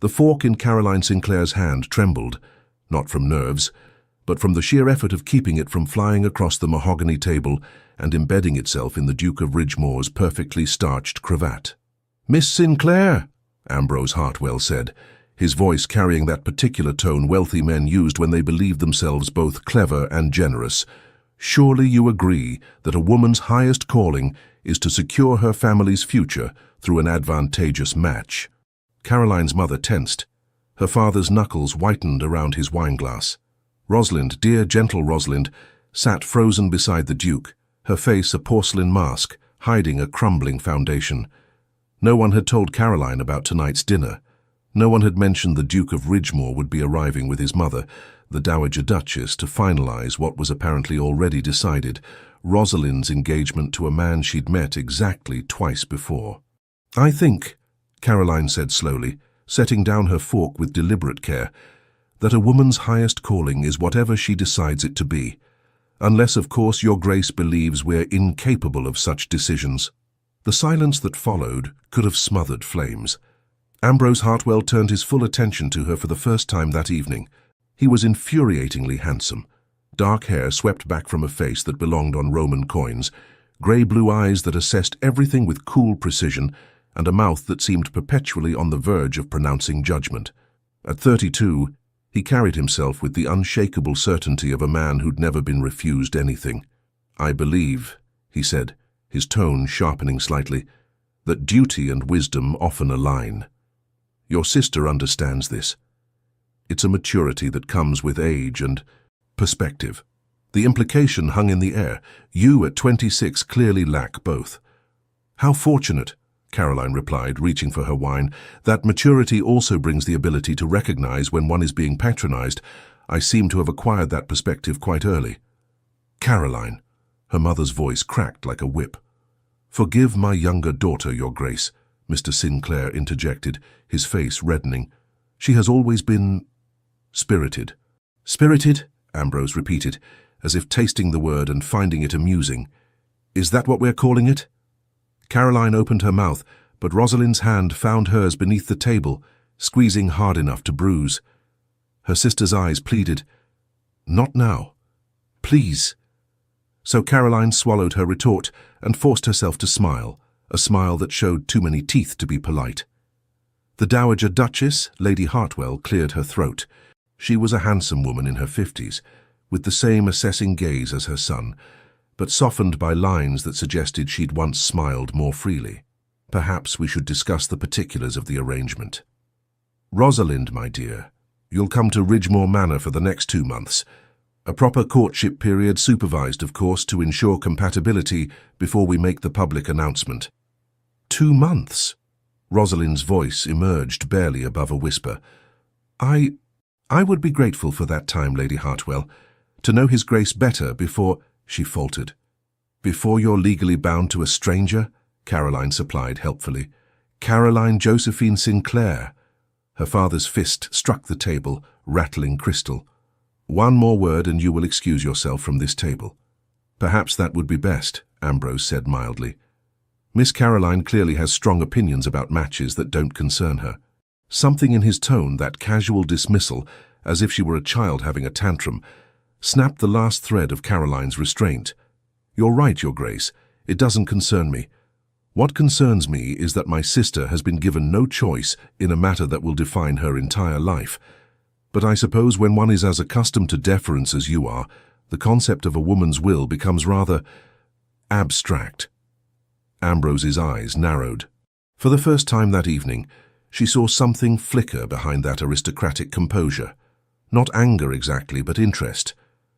The fork in Caroline Sinclair's hand trembled, not from nerves, but from the sheer effort of keeping it from flying across the mahogany table and embedding itself in the Duke of Ridgemore's perfectly starched cravat. "Miss Sinclair," Ambrose Hartwell said, his voice carrying that particular tone wealthy men used when they believed themselves both clever and generous, "surely you agree that a woman's highest calling is to secure her family's future through an advantageous match." Caroline's mother tensed. Her father's knuckles whitened around his wineglass. Rosalind, dear gentle Rosalind, sat frozen beside the Duke, her face a porcelain mask, hiding a crumbling foundation. No one had told Caroline about tonight's dinner. No one had mentioned the Duke of Ridgemore would be arriving with his mother, the Dowager Duchess, to finalize what was apparently already decided, Rosalind's engagement to a man she'd met exactly twice before. "I think," Caroline said slowly, setting down her fork with deliberate care, "that a woman's highest calling is whatever she decides it to be, unless, of course, your Grace believes we're incapable of such decisions." The silence that followed could have smothered flames. Ambrose Hartwell turned his full attention to her for the first time that evening. He was infuriatingly handsome. Dark hair swept back from a face that belonged on Roman coins, grey-blue eyes that assessed everything with cool precision, and a mouth that seemed perpetually on the verge of pronouncing judgment. At 32, he carried himself with the unshakable certainty of a man who'd never been refused anything. "I believe," he said, his tone sharpening slightly, "that duty and wisdom often align. Your sister understands this. It's a maturity that comes with age and perspective." The implication hung in the air. You at 26 clearly lack both. "How fortunate," Caroline replied, reaching for her wine. "That maturity also brings the ability to recognize when one is being patronized. I seem to have acquired that perspective quite early." "Caroline," her mother's voice cracked like a whip. "Forgive my younger daughter, Your Grace," Mr. Sinclair interjected, his face reddening. "She has always been spirited." "Spirited?" Ambrose repeated, as if tasting the word and finding it amusing. "Is that what we're calling it?" Caroline opened her mouth, but Rosalind's hand found hers beneath the table, squeezing hard enough to bruise. Her sister's eyes pleaded, "Not now. Please." So Caroline swallowed her retort and forced herself to smile, a smile that showed too many teeth to be polite. The Dowager Duchess, Lady Hartwell, cleared her throat. She was a handsome woman in her 50s, with the same assessing gaze as her son, but softened by lines that suggested she'd once smiled more freely. "Perhaps we should discuss the particulars of the arrangement. Rosalind, my dear, you'll come to Ridgemore Manor for the next 2 months. A proper courtship period supervised, of course, to ensure compatibility before we make the public announcement." 2 months? Rosalind's voice emerged barely above a whisper. I would be grateful for that time, Lady Hartwell, to know His Grace better before—" she faltered. "Before you're legally bound to a stranger?" Caroline supplied helpfully. "Caroline Josephine Sinclair." Her father's fist struck the table, rattling crystal. "One more word and you will excuse yourself from this table." "Perhaps that would be best," Ambrose said mildly. "Miss Caroline clearly has strong opinions about matches that don't concern her." Something in his tone, that casual dismissal, as if she were a child having a tantrum, snapped the last thread of Caroline's restraint. "You're right, Your Grace. It doesn't concern me. What concerns me is that my sister has been given no choice in a matter that will define her entire life. But I suppose when one is as accustomed to deference as you are, the concept of a woman's will becomes rather abstract." Ambrose's eyes narrowed. For the first time that evening, she saw something flicker behind that aristocratic composure. Not anger exactly, but interest,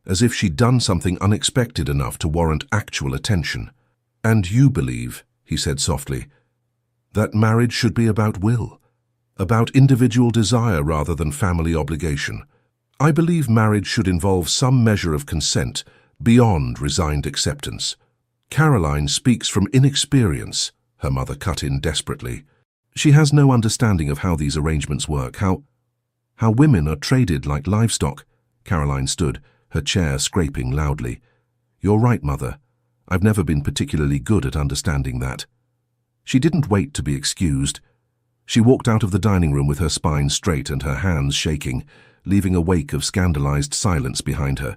as if she'd done something unexpected enough to warrant actual attention. "And you believe," he said softly, "that marriage should be about will, about individual desire rather than family obligation. I believe marriage should involve some measure of consent beyond resigned acceptance." "Caroline speaks from inexperience," her mother cut in desperately. "She has no understanding of how these arrangements work, how women are traded like livestock." Caroline stood, her chair scraping loudly. "You're right, Mother. I've never been particularly good at understanding that." She didn't wait to be excused. She walked out of the dining room with her spine straight and her hands shaking, leaving a wake of scandalized silence behind her.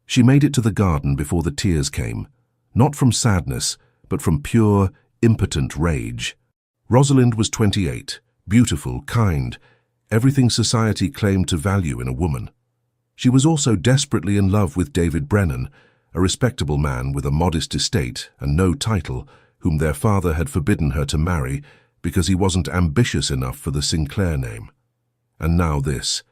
She made it to the garden before the tears came, not from sadness, but from pure, impotent rage. Rosalind was 28, beautiful, kind, everything society claimed to value in a woman. She was also desperately in love with David Brennan, a respectable man with a modest estate and no title, whom their father had forbidden her to marry because he wasn't ambitious enough for the Sinclair name. And now this,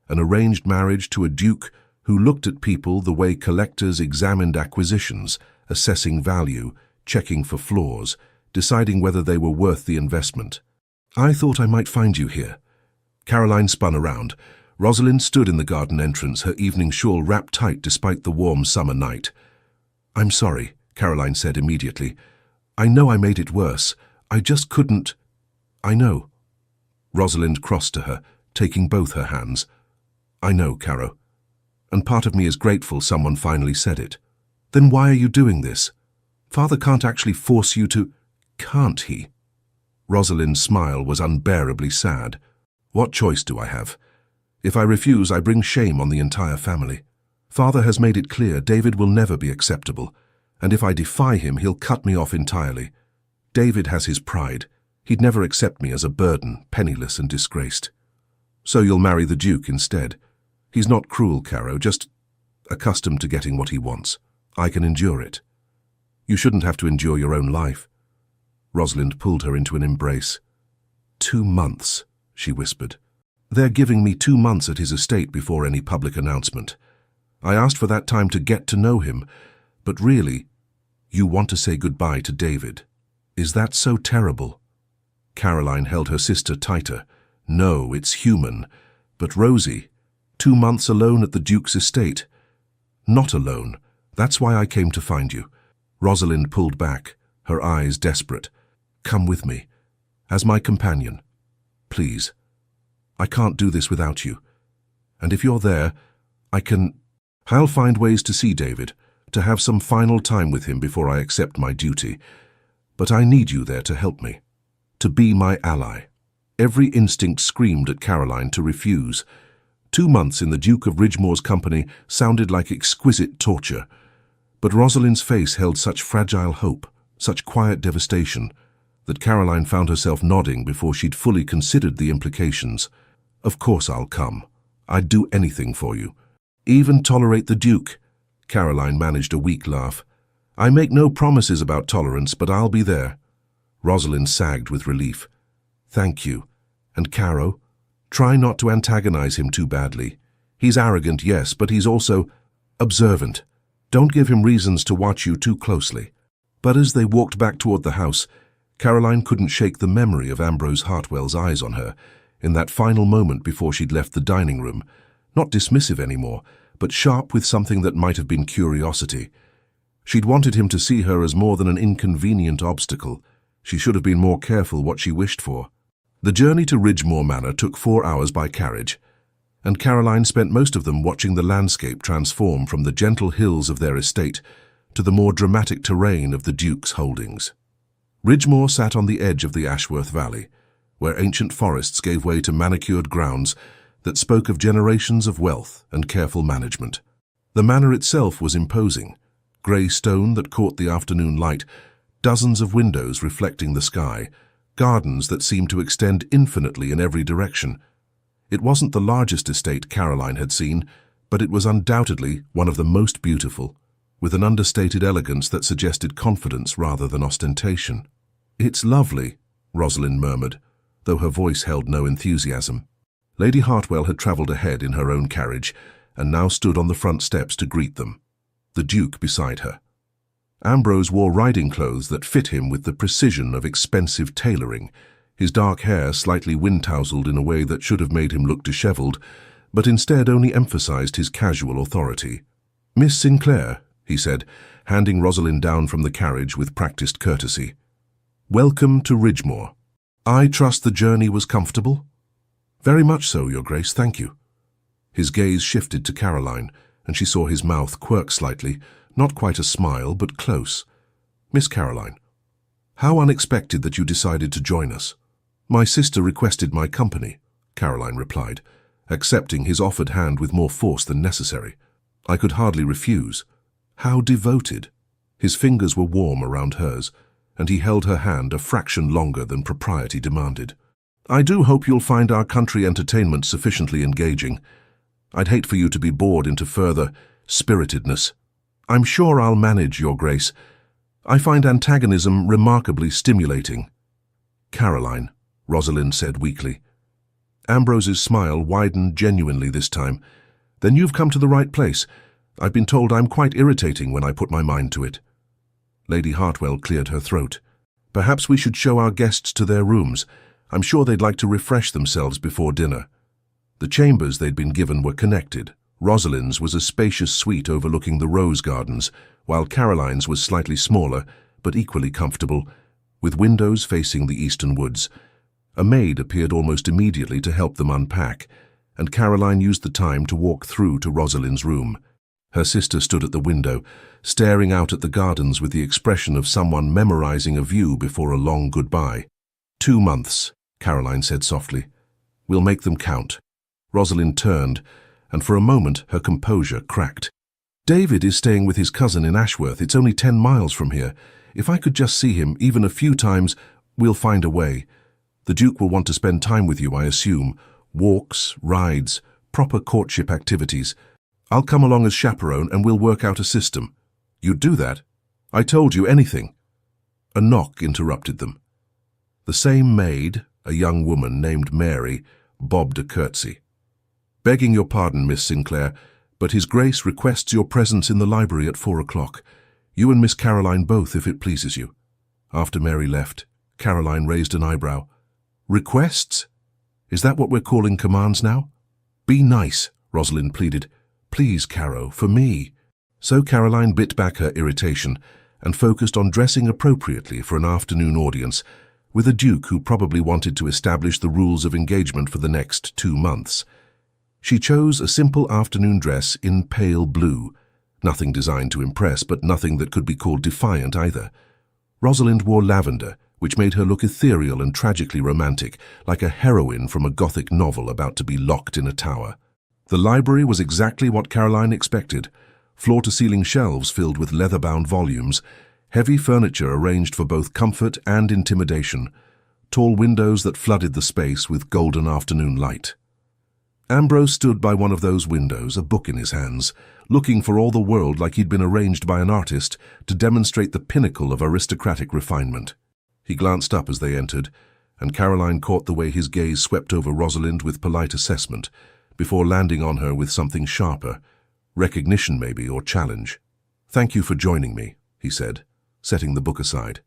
an arranged marriage to a duke who looked at people the way collectors examined acquisitions, assessing value, checking for flaws, deciding whether they were worth the investment. "I thought I might find you here." Caroline spun around. Rosalind stood in the garden entrance, her evening shawl wrapped tight despite the warm summer night. "I'm sorry," Caroline said immediately. "I know I made it worse. I just couldn't—" "I know." Rosalind crossed to her, taking both her hands. "I know, Caro. And part of me is grateful someone finally said it." "Then why are you doing this? Father can't actually force you to—" "Can't he?" Rosalind's smile was unbearably sad. "What choice do I have? If I refuse, I bring shame on the entire family. Father has made it clear David will never be acceptable, and if I defy him, he'll cut me off entirely. David has his pride. He'd never accept me as a burden, penniless and disgraced. So you'll marry the Duke instead. He's not cruel, Caro, just accustomed to getting what he wants. I can endure it. You shouldn't have to endure your own life." Rosalind pulled her into an embrace. 2 months, she whispered. "They're giving me 2 months at his estate before any public announcement. I asked for that time to get to know him, but really, you want to say goodbye to David. Is that so terrible?" Caroline held her sister tighter. "No, it's human. But Rosie, 2 months alone at the Duke's estate." "Not alone. That's why I came to find you." Rosalind pulled back, her eyes desperate. "Come with me. As my companion. Please. I can't do this without you. And if you're there, I'll find ways to see David, to have some final time with him before I accept my duty. But I need you there to help me, to be my ally." Every instinct screamed at Caroline to refuse. 2 months in the Duke of Ridgemore's company sounded like exquisite torture. But Rosalind's face held such fragile hope, such quiet devastation, that Caroline found herself nodding before she'd fully considered the implications. "Of course I'll come. I'd do anything for you. Even tolerate the Duke." Caroline managed a weak laugh. "I make no promises about tolerance, but I'll be there." Rosalind sagged with relief. "Thank you. And Caro, try not to antagonize him too badly. He's arrogant, yes, but he's also observant. Don't give him reasons to watch you too closely." But as they walked back toward the house, Caroline couldn't shake the memory of Ambrose Hartwell's eyes on her in that final moment before she'd left the dining room, not dismissive anymore, but sharp with something that might have been curiosity. She'd wanted him to see her as more than an inconvenient obstacle. She should have been more careful what she wished for. The journey to Ridgemore Manor took 4 hours by carriage, and Caroline spent most of them watching the landscape transform from the gentle hills of their estate to the more dramatic terrain of the Duke's holdings. Ridgemore sat on the edge of the Ashworth Valley, where ancient forests gave way to manicured grounds that spoke of generations of wealth and careful management. The manor itself was imposing, grey stone that caught the afternoon light, dozens of windows reflecting the sky, gardens that seemed to extend infinitely in every direction. It wasn't the largest estate Caroline had seen, but it was undoubtedly one of the most beautiful, with an understated elegance that suggested confidence rather than ostentation. "It's lovely," Rosalind murmured, though her voice held no enthusiasm. Lady Hartwell had travelled ahead in her own carriage and now stood on the front steps to greet them, the Duke beside her. Ambrose wore riding clothes that fit him with the precision of expensive tailoring, his dark hair slightly wind-tousled in a way that should have made him look dishevelled, but instead only emphasized his casual authority. "Miss Sinclair," he said, handing Rosalind down from the carriage with practiced courtesy. "Welcome to Ridgemore. I trust the journey was comfortable?" "Very much so, Your Grace, thank you." His gaze shifted to Caroline, and she saw his mouth quirk slightly, not quite a smile, but close. "Miss Caroline, how unexpected that you decided to join us." My sister requested my company, Caroline replied, accepting his offered hand with more force than necessary. I could hardly refuse. How devoted! His fingers were warm around hers, and he held her hand a fraction longer than propriety demanded. I do hope you'll find our country entertainment sufficiently engaging. I'd hate for you to be bored into further spiritedness. I'm sure I'll manage, Your Grace. I find antagonism remarkably stimulating. Caroline, Rosalind said weakly. Ambrose's smile widened genuinely this time. Then you've come to the right place. I've been told I'm quite irritating when I put my mind to it. Lady Hartwell cleared her throat. Perhaps we should show our guests to their rooms. I'm sure they'd like to refresh themselves before dinner. The chambers they'd been given were connected. Rosalind's was a spacious suite overlooking the rose gardens, while Caroline's was slightly smaller, but equally comfortable, with windows facing the eastern woods. A maid appeared almost immediately to help them unpack, and Caroline used the time to walk through to Rosalind's room. Her sister stood at the window, staring out at the gardens with the expression of someone memorizing a view before a long goodbye. 2 months, Caroline said softly. We'll make them count. Rosalind turned, and for a moment her composure cracked. David is staying with his cousin in Ashworth. It's only 10 miles from here. If I could just see him, even a few times, we'll find a way. The Duke will want to spend time with you, I assume. Walks, rides, proper courtship activities. I'll come along as chaperone and we'll work out a system. You'd do that? I told you anything. A knock interrupted them. The same maid, a young woman named Mary, bobbed a curtsy. Begging your pardon, Miss Sinclair, but His Grace requests your presence in the library at 4 o'clock. You and Miss Caroline both, if it pleases you. After Mary left, Caroline raised an eyebrow. Requests? Is that what we're calling commands now? Be nice, Rosalind pleaded. Please, Caro, for me. So Caroline bit back her irritation and focused on dressing appropriately for an afternoon audience with a duke who probably wanted to establish the rules of engagement for the next 2 months. She chose a simple afternoon dress in pale blue, nothing designed to impress, but nothing that could be called defiant either. Rosalind wore lavender, which made her look ethereal and tragically romantic, like a heroine from a Gothic novel about to be locked in a tower. The library was exactly what Caroline expected, floor-to-ceiling shelves filled with leather-bound volumes, heavy furniture arranged for both comfort and intimidation, tall windows that flooded the space with golden afternoon light. Ambrose stood by one of those windows, a book in his hands, looking for all the world like he'd been arranged by an artist to demonstrate the pinnacle of aristocratic refinement. He glanced up as they entered, and Caroline caught the way his gaze swept over Rosalind with polite assessment, before landing on her with something sharper, recognition maybe, or challenge. Thank you for joining me, he said, setting the book aside.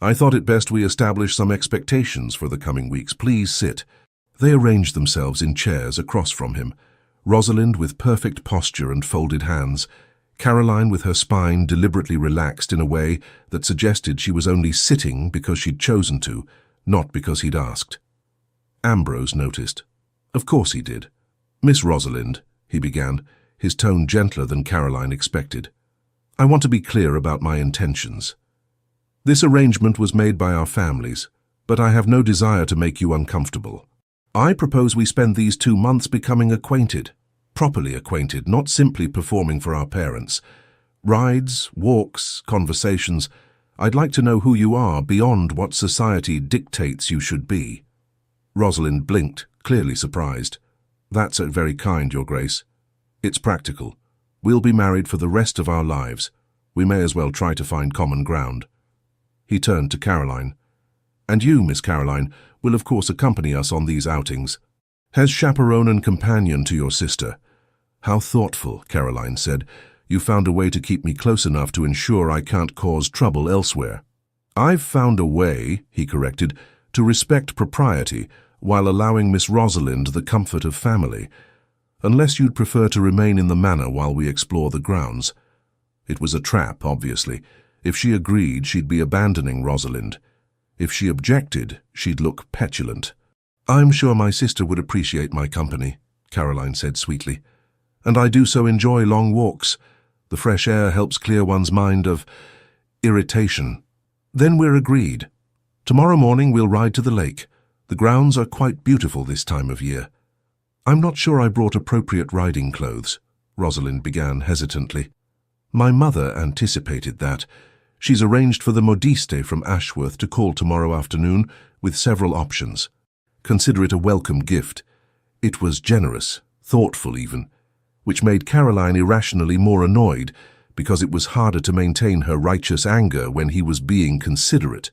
I thought it best we establish some expectations for the coming weeks. Please sit. They arranged themselves in chairs across from him, Rosalind with perfect posture and folded hands, Caroline with her spine deliberately relaxed in a way that suggested she was only sitting because she'd chosen to, not because he'd asked. Ambrose noticed. Of course he did. Miss Rosalind, he began, his tone gentler than Caroline expected. I want to be clear about my intentions. This arrangement was made by our families, but I have no desire to make you uncomfortable. I propose we spend these 2 months becoming acquainted, properly acquainted, not simply performing for our parents. Rides, walks, conversations. I'd like to know who you are beyond what society dictates you should be. Rosalind blinked, clearly surprised. That's very kind, Your Grace. It's practical. We'll be married for the rest of our lives. We may as well try to find common ground. He turned to Caroline. And you, Miss Caroline, will of course accompany us on these outings. As chaperone and companion to your sister. How thoughtful, Caroline said. You found a way to keep me close enough to ensure I can't cause trouble elsewhere. I've found a way, he corrected, to respect propriety while allowing Miss Rosalind the comfort of family, unless you'd prefer to remain in the manor while we explore the grounds. It was a trap, obviously. If she agreed, she'd be abandoning Rosalind. If she objected, she'd look petulant. I'm sure my sister would appreciate my company, Caroline said sweetly. And I do so enjoy long walks. The fresh air helps clear one's mind of irritation. Then we're agreed. Tomorrow morning we'll ride to the lake. The grounds are quite beautiful this time of year. I'm not sure I brought appropriate riding clothes, Rosalind began hesitantly. My mother anticipated that. She's arranged for the modiste from Ashworth to call tomorrow afternoon with several options. Consider it a welcome gift. It was generous, thoughtful even, which made Caroline irrationally more annoyed because it was harder to maintain her righteous anger when he was being considerate.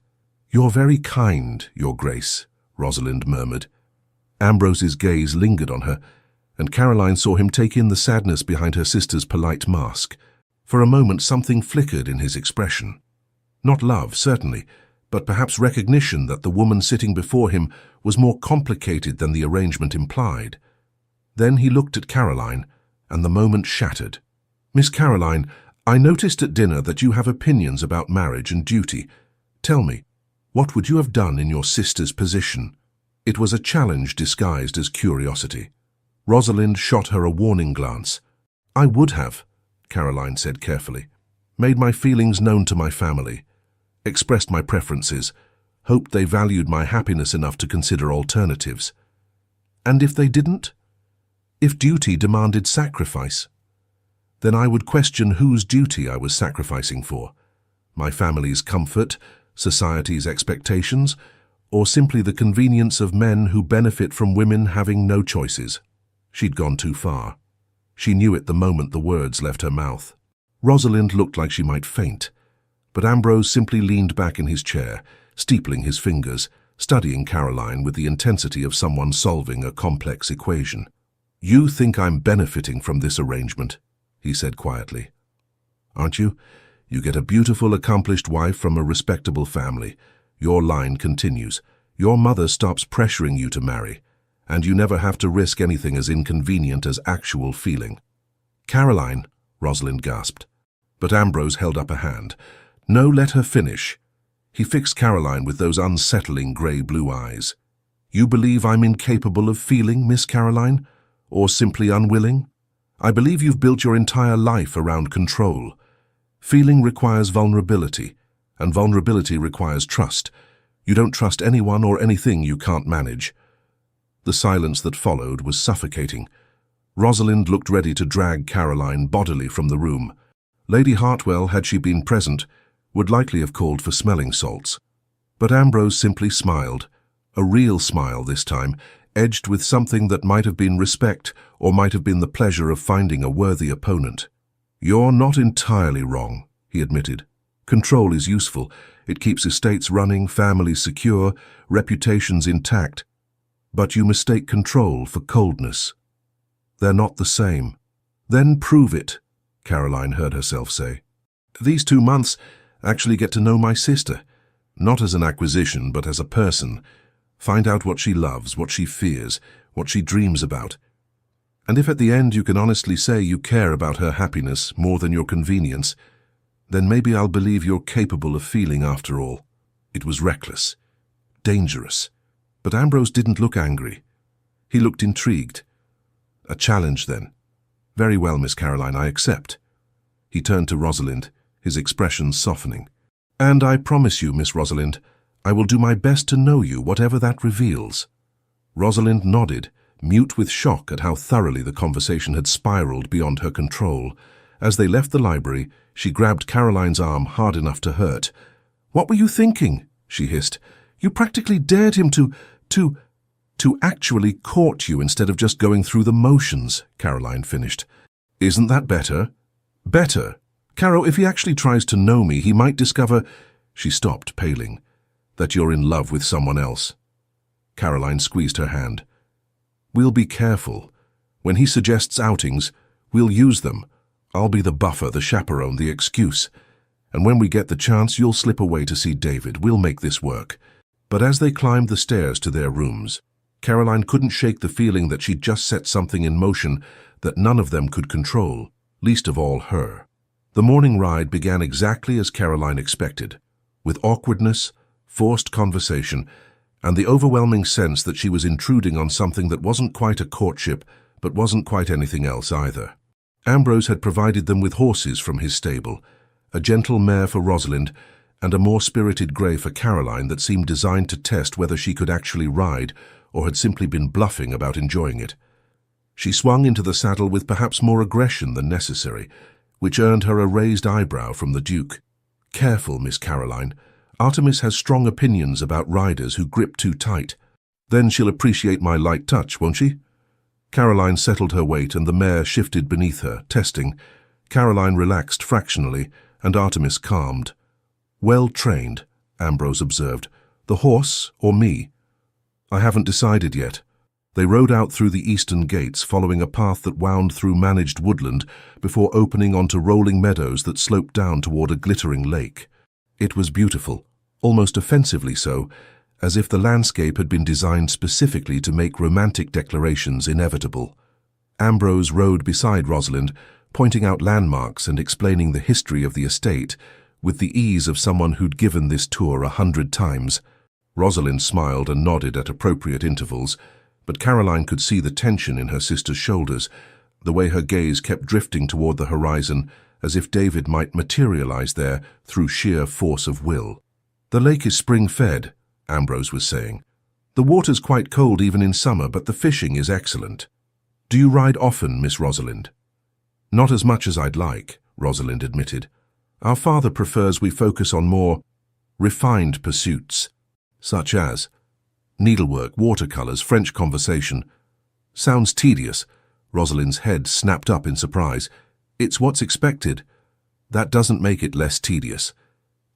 You're very kind, Your Grace, Rosalind murmured. Ambrose's gaze lingered on her, and Caroline saw him take in the sadness behind her sister's polite mask. For a moment something flickered in his expression. Not love, certainly, but perhaps recognition that the woman sitting before him was more complicated than the arrangement implied. Then he looked at Caroline, and the moment shattered. Miss Caroline, I noticed at dinner that you have opinions about marriage and duty. Tell me, what would you have done in your sister's position? It was a challenge disguised as curiosity. Rosalind shot her a warning glance. I would have, Caroline said carefully, made my feelings known to my family, expressed my preferences, hoped they valued my happiness enough to consider alternatives. And if they didn't? If duty demanded sacrifice? Then I would question whose duty I was sacrificing for. My family's comfort, society's expectations, or simply the convenience of men who benefit from women having no choices. She'd gone too far. She knew it the moment the words left her mouth. Rosalind looked like she might faint, but Ambrose simply leaned back in his chair, steepling his fingers, studying Caroline with the intensity of someone solving a complex equation. You think I'm benefiting from this arrangement, he said quietly. Aren't you? You get a beautiful, accomplished wife from a respectable family. Your line continues. Your mother stops pressuring you to marry, and you never have to risk anything as inconvenient as actual feeling. Caroline, Rosalind gasped. But Ambrose held up a hand. No, let her finish. He fixed Caroline with those unsettling grey-blue eyes. You believe I'm incapable of feeling, Miss Caroline? Or simply unwilling? I believe you've built your entire life around control. Feeling requires vulnerability, and vulnerability requires trust. You don't trust anyone or anything you can't manage. The silence that followed was suffocating. Rosalind looked ready to drag Caroline bodily from the room. Lady Hartwell, had she been present, would likely have called for smelling salts. But Ambrose simply smiled, a real smile this time, edged with something that might have been respect or might have been the pleasure of finding a worthy opponent. You're not entirely wrong, he admitted. Control is useful. It keeps estates running, families secure, reputations intact. But you mistake control for coldness. They're not the same. Then prove it, Caroline heard herself say. These 2 months actually get to know my sister, not as an acquisition, but as a person. Find out what she loves, what she fears, what she dreams about. And if at the end you can honestly say you care about her happiness more than your convenience, then maybe I'll believe you're capable of feeling after all. It was reckless, dangerous. But Ambrose didn't look angry. He looked intrigued. A challenge, then. Very well, Miss Caroline, I accept. He turned to Rosalind, his expression softening. And I promise you, Miss Rosalind, I will do my best to know you, whatever that reveals. Rosalind nodded, mute with shock at how thoroughly the conversation had spiraled beyond her control. As they left the library, she grabbed Caroline's arm hard enough to hurt. What were you thinking? She hissed. You practically dared him to actually court you instead of just going through the motions, Caroline finished. Isn't that better? Better. Caro, if he actually tries to know me, he might discover— She stopped, paling. That you're in love with someone else. Caroline squeezed her hand. We'll be careful. When he suggests outings, we'll use them. I'll be the buffer, the chaperone, the excuse. And when we get the chance, you'll slip away to see David. We'll make this work. But as they climbed the stairs to their rooms, Caroline couldn't shake the feeling that she'd just set something in motion that none of them could control, least of all her. The morning ride began exactly as Caroline expected, with awkwardness, forced conversation, and the overwhelming sense that she was intruding on something that wasn't quite a courtship, but wasn't quite anything else either. Ambrose had provided them with horses from his stable, a gentle mare for Rosalind, and a more spirited grey for Caroline that seemed designed to test whether she could actually ride or had simply been bluffing about enjoying it. She swung into the saddle with perhaps more aggression than necessary, which earned her a raised eyebrow from the Duke. "Careful, Miss Caroline. Artemis has strong opinions about riders who grip too tight. Then she'll appreciate my light touch, won't she?" Caroline settled her weight and the mare shifted beneath her, testing. Caroline relaxed fractionally, and Artemis calmed. "Well trained," Ambrose observed. "The horse or me?" "I haven't decided yet." They rode out through the eastern gates, following a path that wound through managed woodland before opening onto rolling meadows that sloped down toward a glittering lake. It was beautiful, almost offensively so, as if the landscape had been designed specifically to make romantic declarations inevitable. Ambrose rode beside Rosalind, pointing out landmarks and explaining the history of the estate with the ease of someone who'd given this tour 100 times. Rosalind smiled and nodded at appropriate intervals, but Caroline could see the tension in her sister's shoulders, the way her gaze kept drifting toward the horizon, as if David might materialize there through sheer force of will. "The lake is spring-fed," Ambrose was saying. "The water's quite cold even in summer, but the fishing is excellent. Do you ride often, Miss Rosalind?" "Not as much as I'd like," Rosalind admitted. "Our father prefers we focus on more refined pursuits, such as needlework, watercolors, French conversation." "Sounds tedious." Rosalind's head snapped up in surprise. "It's what's expected." "That doesn't make it less tedious."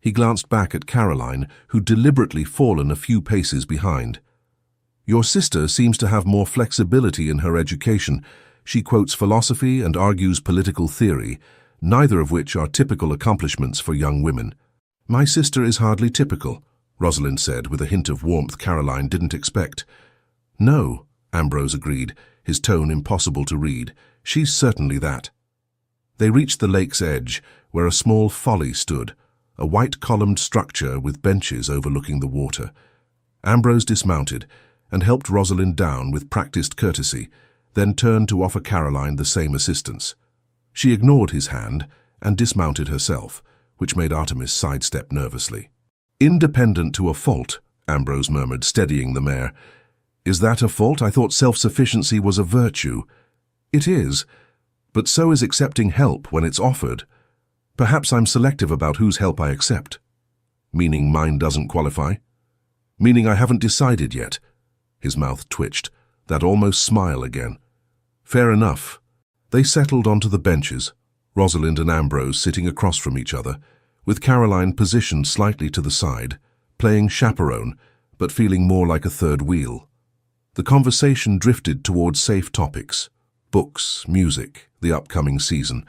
He glanced back at Caroline, who'd deliberately fallen a few paces behind. "Your sister seems to have more flexibility in her education. She quotes philosophy and argues political theory, neither of which are typical accomplishments for young women." "My sister is hardly typical," Rosalind said with a hint of warmth Caroline didn't expect. "No," Ambrose agreed, his tone impossible to read. "She's certainly that." They reached the lake's edge, where a small folly stood, a white-columned structure with benches overlooking the water. Ambrose dismounted and helped Rosalind down with practiced courtesy, then turned to offer Caroline the same assistance. She ignored his hand and dismounted herself, which made Artemis sidestep nervously. "Independent to a fault," Ambrose murmured, steadying the mare. "Is that a fault? I thought self-sufficiency was a virtue." "It is, but so is accepting help when it's offered. Perhaps I'm selective about whose help I accept." "Meaning mine doesn't qualify?" "Meaning I haven't decided yet." His mouth twitched, that almost smile again. "Fair enough." They settled onto the benches, Rosalind and Ambrose sitting across from each other, with Caroline positioned slightly to the side, playing chaperone, but feeling more like a third wheel. The conversation drifted towards safe topics: books, music, the upcoming season,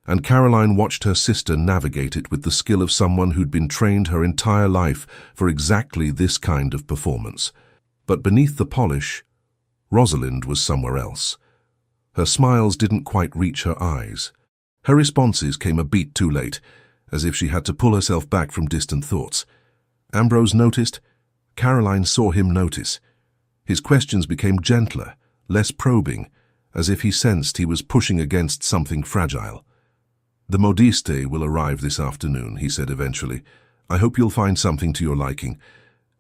and Caroline watched her sister navigate it with the skill of someone who'd been trained her entire life for exactly this kind of performance. But beneath the polish, Rosalind was somewhere else. Her smiles didn't quite reach her eyes. Her responses came a beat too late, as if she had to pull herself back from distant thoughts. Ambrose noticed. Caroline saw him notice. His questions became gentler, less probing, as if he sensed he was pushing against something fragile. "The modiste will arrive this afternoon," he said eventually. "I hope you'll find something to your liking.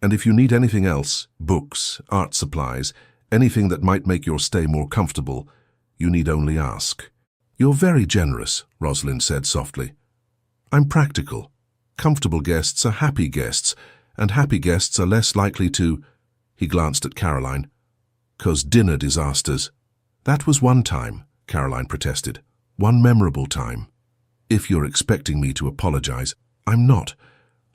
And if you need anything else, books, art supplies, anything that might make your stay more comfortable, you need only ask." "You're very generous," Rosalind said softly. "I'm practical. Comfortable guests are happy guests, and happy guests are less likely to—" He glanced at Caroline. "'Cause dinner disasters." "That was one time," Caroline protested. "One memorable time." "If you're expecting me to apologize, I'm not.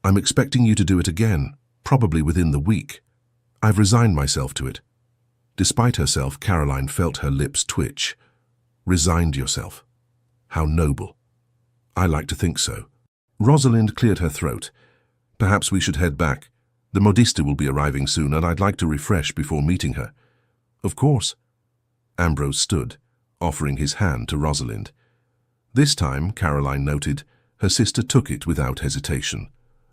I'm expecting you to do it again, probably within the week. I've resigned myself to it." Despite herself, Caroline felt her lips twitch. "Resigned yourself? How noble." "I like to think so." Rosalind cleared her throat. "Perhaps we should head back. The modiste will be arriving soon, and I'd like to refresh before meeting her." "Of course." Ambrose stood, offering his hand to Rosalind. This time, Caroline noted, her sister took it without hesitation,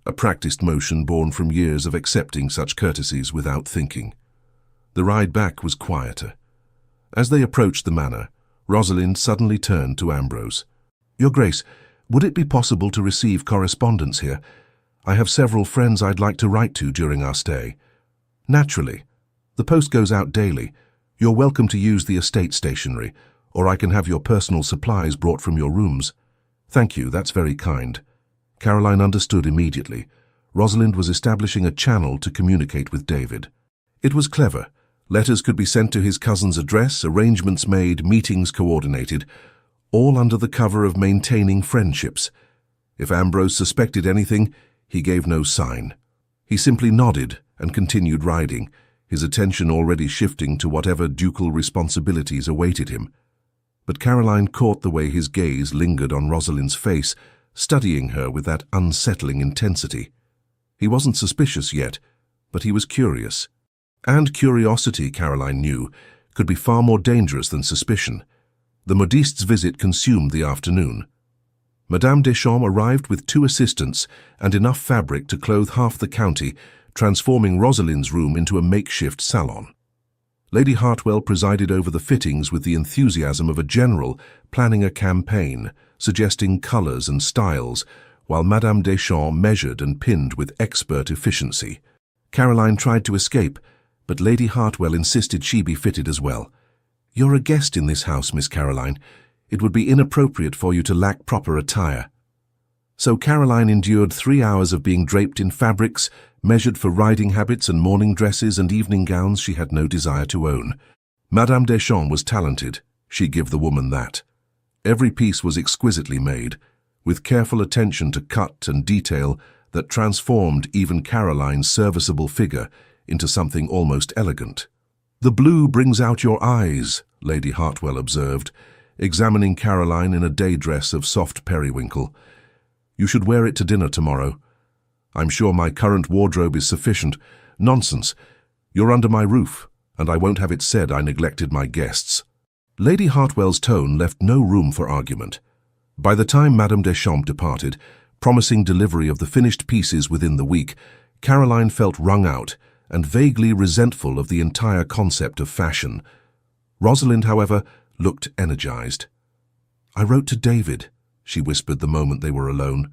a practiced motion born from years of accepting such courtesies without thinking. The ride back was quieter. As they approached the manor, Rosalind suddenly turned to Ambrose. "Your Grace, would it be possible to receive correspondence here? I have several friends I'd like to write to during our stay. Naturally. The post goes out daily. You're welcome to use the estate stationery, or I can have your personal supplies brought from your rooms. Thank you, that's very kind. Caroline understood immediately. Rosalind was establishing a channel to communicate with David. It was clever. Letters could be sent to his cousin's address, arrangements made, meetings coordinated, all under the cover of maintaining friendships. If Ambrose suspected anything, he gave no sign. He simply nodded and continued riding, his attention already shifting to whatever ducal responsibilities awaited him. But Caroline caught the way his gaze lingered on Rosalind's face, studying her with that unsettling intensity. He wasn't suspicious yet, but he was curious. And curiosity, Caroline knew, could be far more dangerous than suspicion. The modiste's visit consumed the afternoon. Madame Deschamps arrived with 2 assistants and enough fabric to clothe half the county, transforming Rosalind's room into a makeshift salon. Lady Hartwell presided over the fittings with the enthusiasm of a general planning a campaign, suggesting colours and styles, while Madame Deschamps measured and pinned with expert efficiency. Caroline tried to escape, but Lady Hartwell insisted she be fitted as well. "You're a guest in this house, Miss Caroline. It would be inappropriate for you to lack proper attire." So Caroline endured 3 hours of being draped in fabrics, measured for riding habits and morning dresses and evening gowns she had no desire to own. Madame Deschamps was talented, she'd give the woman that. Every piece was exquisitely made, with careful attention to cut and detail that transformed even Caroline's serviceable figure into something almost elegant. "The blue brings out your eyes," Lady Hartwell observed, examining Caroline in a day dress of soft periwinkle. "You should wear it to dinner tomorrow." "I'm sure my current wardrobe is sufficient." "Nonsense. You're under my roof, and I won't have it said I neglected my guests." Lady Hartwell's tone left no room for argument. By the time Madame Deschamps departed, promising delivery of the finished pieces within the week, Caroline felt wrung out and vaguely resentful of the entire concept of fashion. Rosalind, however, looked energized. "I wrote to David," she whispered the moment they were alone.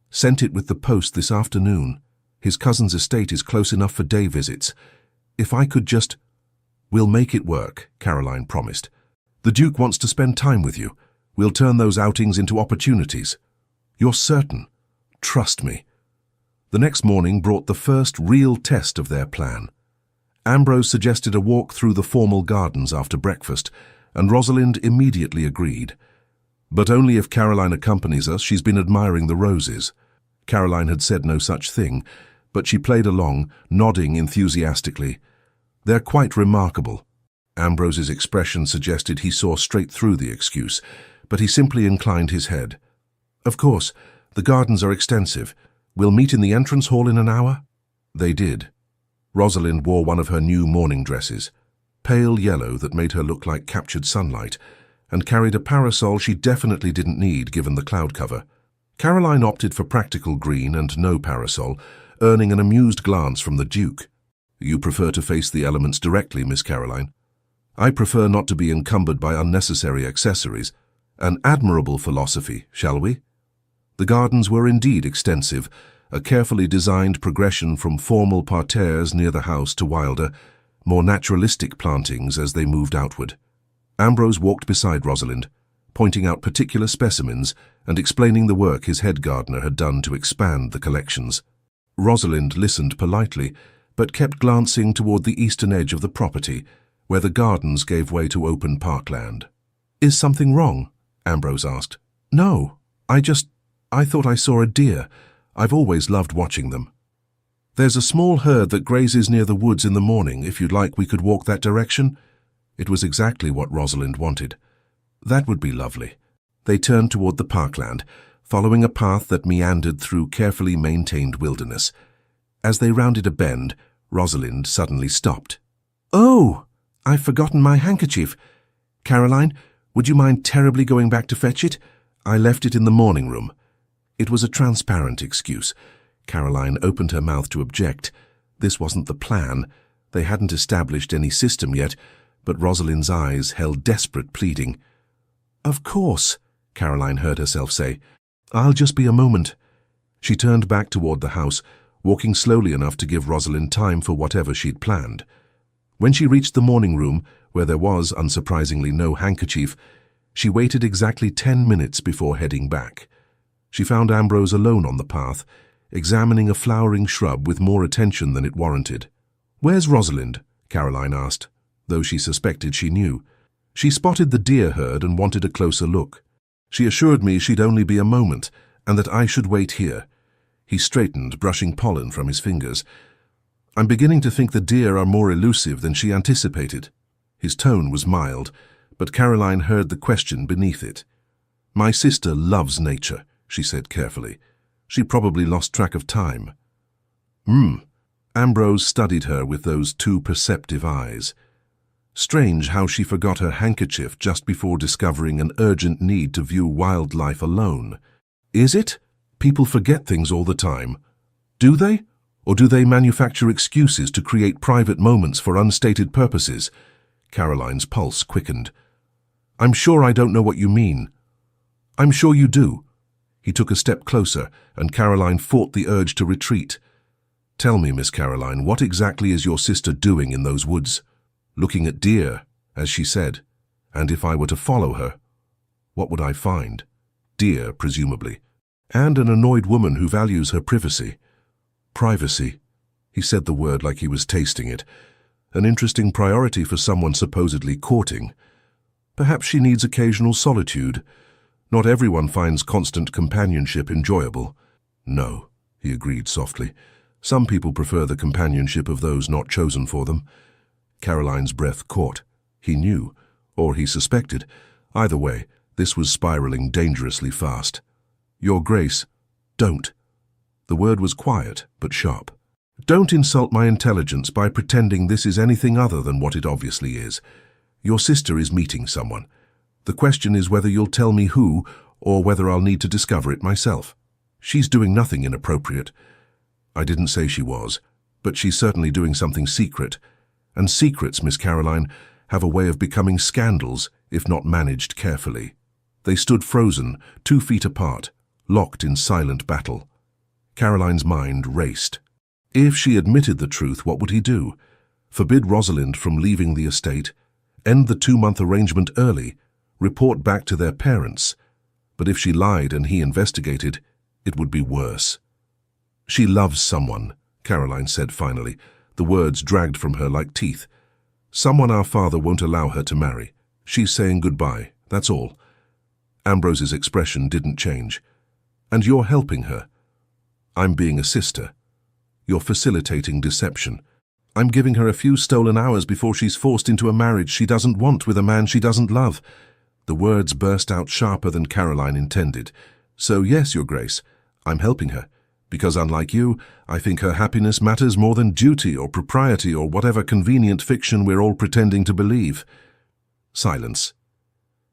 "Sent it with the post this afternoon. His cousin's estate is close enough for day visits. If I could just—" "We'll make it work," Caroline promised. "The Duke wants to spend time with you. We'll turn those outings into opportunities." "You're certain?" "Trust me." The next morning brought the first real test of their plan. Ambrose suggested a walk through the formal gardens after breakfast, and Rosalind immediately agreed. "But only if Caroline accompanies us. She's been admiring the roses." Caroline had said no such thing, but she played along, nodding enthusiastically. "They're quite remarkable." Ambrose's expression suggested he saw straight through the excuse, but he simply inclined his head. "Of course, the gardens are extensive. We'll meet in the entrance hall in an hour?" They did. Rosalind wore one of her new morning dresses, pale yellow that made her look like captured sunlight, and carried a parasol she definitely didn't need given the cloud cover. Caroline opted for practical green and no parasol, earning an amused glance from the Duke. "You prefer to face the elements directly, Miss Caroline?" "I prefer not to be encumbered by unnecessary accessories. An admirable philosophy, shall we?" The gardens were indeed extensive, a carefully designed progression from formal parterres near the house to wilder, more naturalistic plantings as they moved outward. Ambrose walked beside Rosalind, pointing out particular specimens and explaining the work his head gardener had done to expand the collections. Rosalind listened politely, but kept glancing toward the eastern edge of the property, where the gardens gave way to open parkland. "Is something wrong?" Ambrose asked. "No, I thought I saw a deer. I've always loved watching them." "There's a small herd that grazes near the woods in the morning. If you'd like, we could walk that direction." It was exactly what Rosalind wanted. "That would be lovely." They turned toward the parkland, following a path that meandered through carefully maintained wilderness. As they rounded a bend, Rosalind suddenly stopped. "Oh, I've forgotten my handkerchief. Caroline, would you mind terribly going back to fetch it? I left it in the morning room." It was a transparent excuse. Caroline opened her mouth to object. This wasn't the plan. They hadn't established any system yet, but Rosalind's eyes held desperate pleading. "Of course," Caroline heard herself say. "I'll just be a moment." She turned back toward the house, walking slowly enough to give Rosalind time for whatever she'd planned. When she reached the morning room, where there was, unsurprisingly, no handkerchief, she waited exactly 10 minutes before heading back. She found Ambrose alone on the path, examining a flowering shrub with more attention than it warranted. "Where's Rosalind?" Caroline asked, though she suspected she knew. She spotted the deer herd and wanted a closer look. "She assured me she'd only be a moment, and that I should wait here." He straightened, brushing pollen from his fingers. "I'm beginning to think the deer are more elusive than she anticipated." His tone was mild, but Caroline heard the question beneath it. "My sister loves nature," she said carefully. "She probably lost track of time." Ambrose studied her with those two perceptive eyes. Strange how she forgot her handkerchief just before discovering an urgent need to view wildlife alone. "Is it? People forget things all the time. Do they? Or do they manufacture excuses to create private moments for unstated purposes?" Caroline's pulse quickened. "I'm sure I don't know what you mean." "I'm sure you do." He took a step closer, and Caroline fought the urge to retreat. "Tell me, Miss Caroline, what exactly is your sister doing in those woods?" "Looking at deer," as she said. "And if I were to follow her, what would I find?" "Deer, presumably. And an annoyed woman who values her privacy." "Privacy." He said the word like he was tasting it. An interesting priority for someone supposedly courting. Perhaps she needs occasional solitude. Not everyone finds constant companionship enjoyable. "No," he agreed softly. "Some people prefer the companionship of those not chosen for them." Caroline's breath caught. He knew, or he suspected. Either way, this was spiraling dangerously fast. "Your Grace, don't." The word was quiet, but sharp. "Don't insult my intelligence by pretending this is anything other than what it obviously is. Your sister is meeting someone. The question is whether you'll tell me who, or whether I'll need to discover it myself. She's doing nothing inappropriate." "I didn't say she was, but she's certainly doing something secret. And secrets, Miss Caroline, have a way of becoming scandals if not managed carefully." They stood frozen, 2 feet apart, locked in silent battle. Caroline's mind raced. If she admitted the truth, what would he do? Forbid Rosalind from leaving the estate? End the 2-month arrangement early? Report back to their parents? But if she lied and he investigated, it would be worse. "She loves someone," Caroline said finally. The words dragged from her like teeth. "Someone our father won't allow her to marry. She's saying goodbye, that's all." Ambrose's expression didn't change. "And you're helping her." "I'm being a sister." "You're facilitating deception." "I'm giving her a few stolen hours before she's forced into a marriage she doesn't want with a man she doesn't love." The words burst out sharper than Caroline intended. "So yes, Your Grace, I'm helping her. Because unlike you, I think her happiness matters more than duty or propriety or whatever convenient fiction we're all pretending to believe." Silence.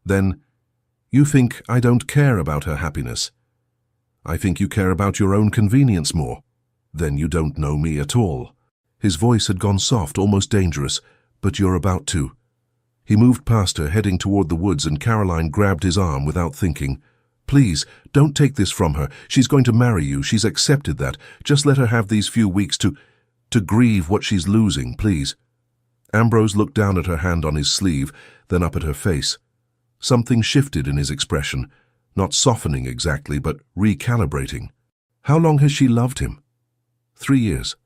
Then, "You think I don't care about her happiness?" "I think you care about your own convenience more." "Then you don't know me at all." His voice had gone soft, almost dangerous. "But you're about to." He moved past her, heading toward the woods, and Caroline grabbed his arm without thinking. "Please, don't take this from her. She's going to marry you. She's accepted that. Just let her have these few weeks to grieve what she's losing, please." Ambrose looked down at her hand on his sleeve, then up at her face. Something shifted in his expression, not softening exactly, but recalibrating. "How long has she loved him?" 3 years.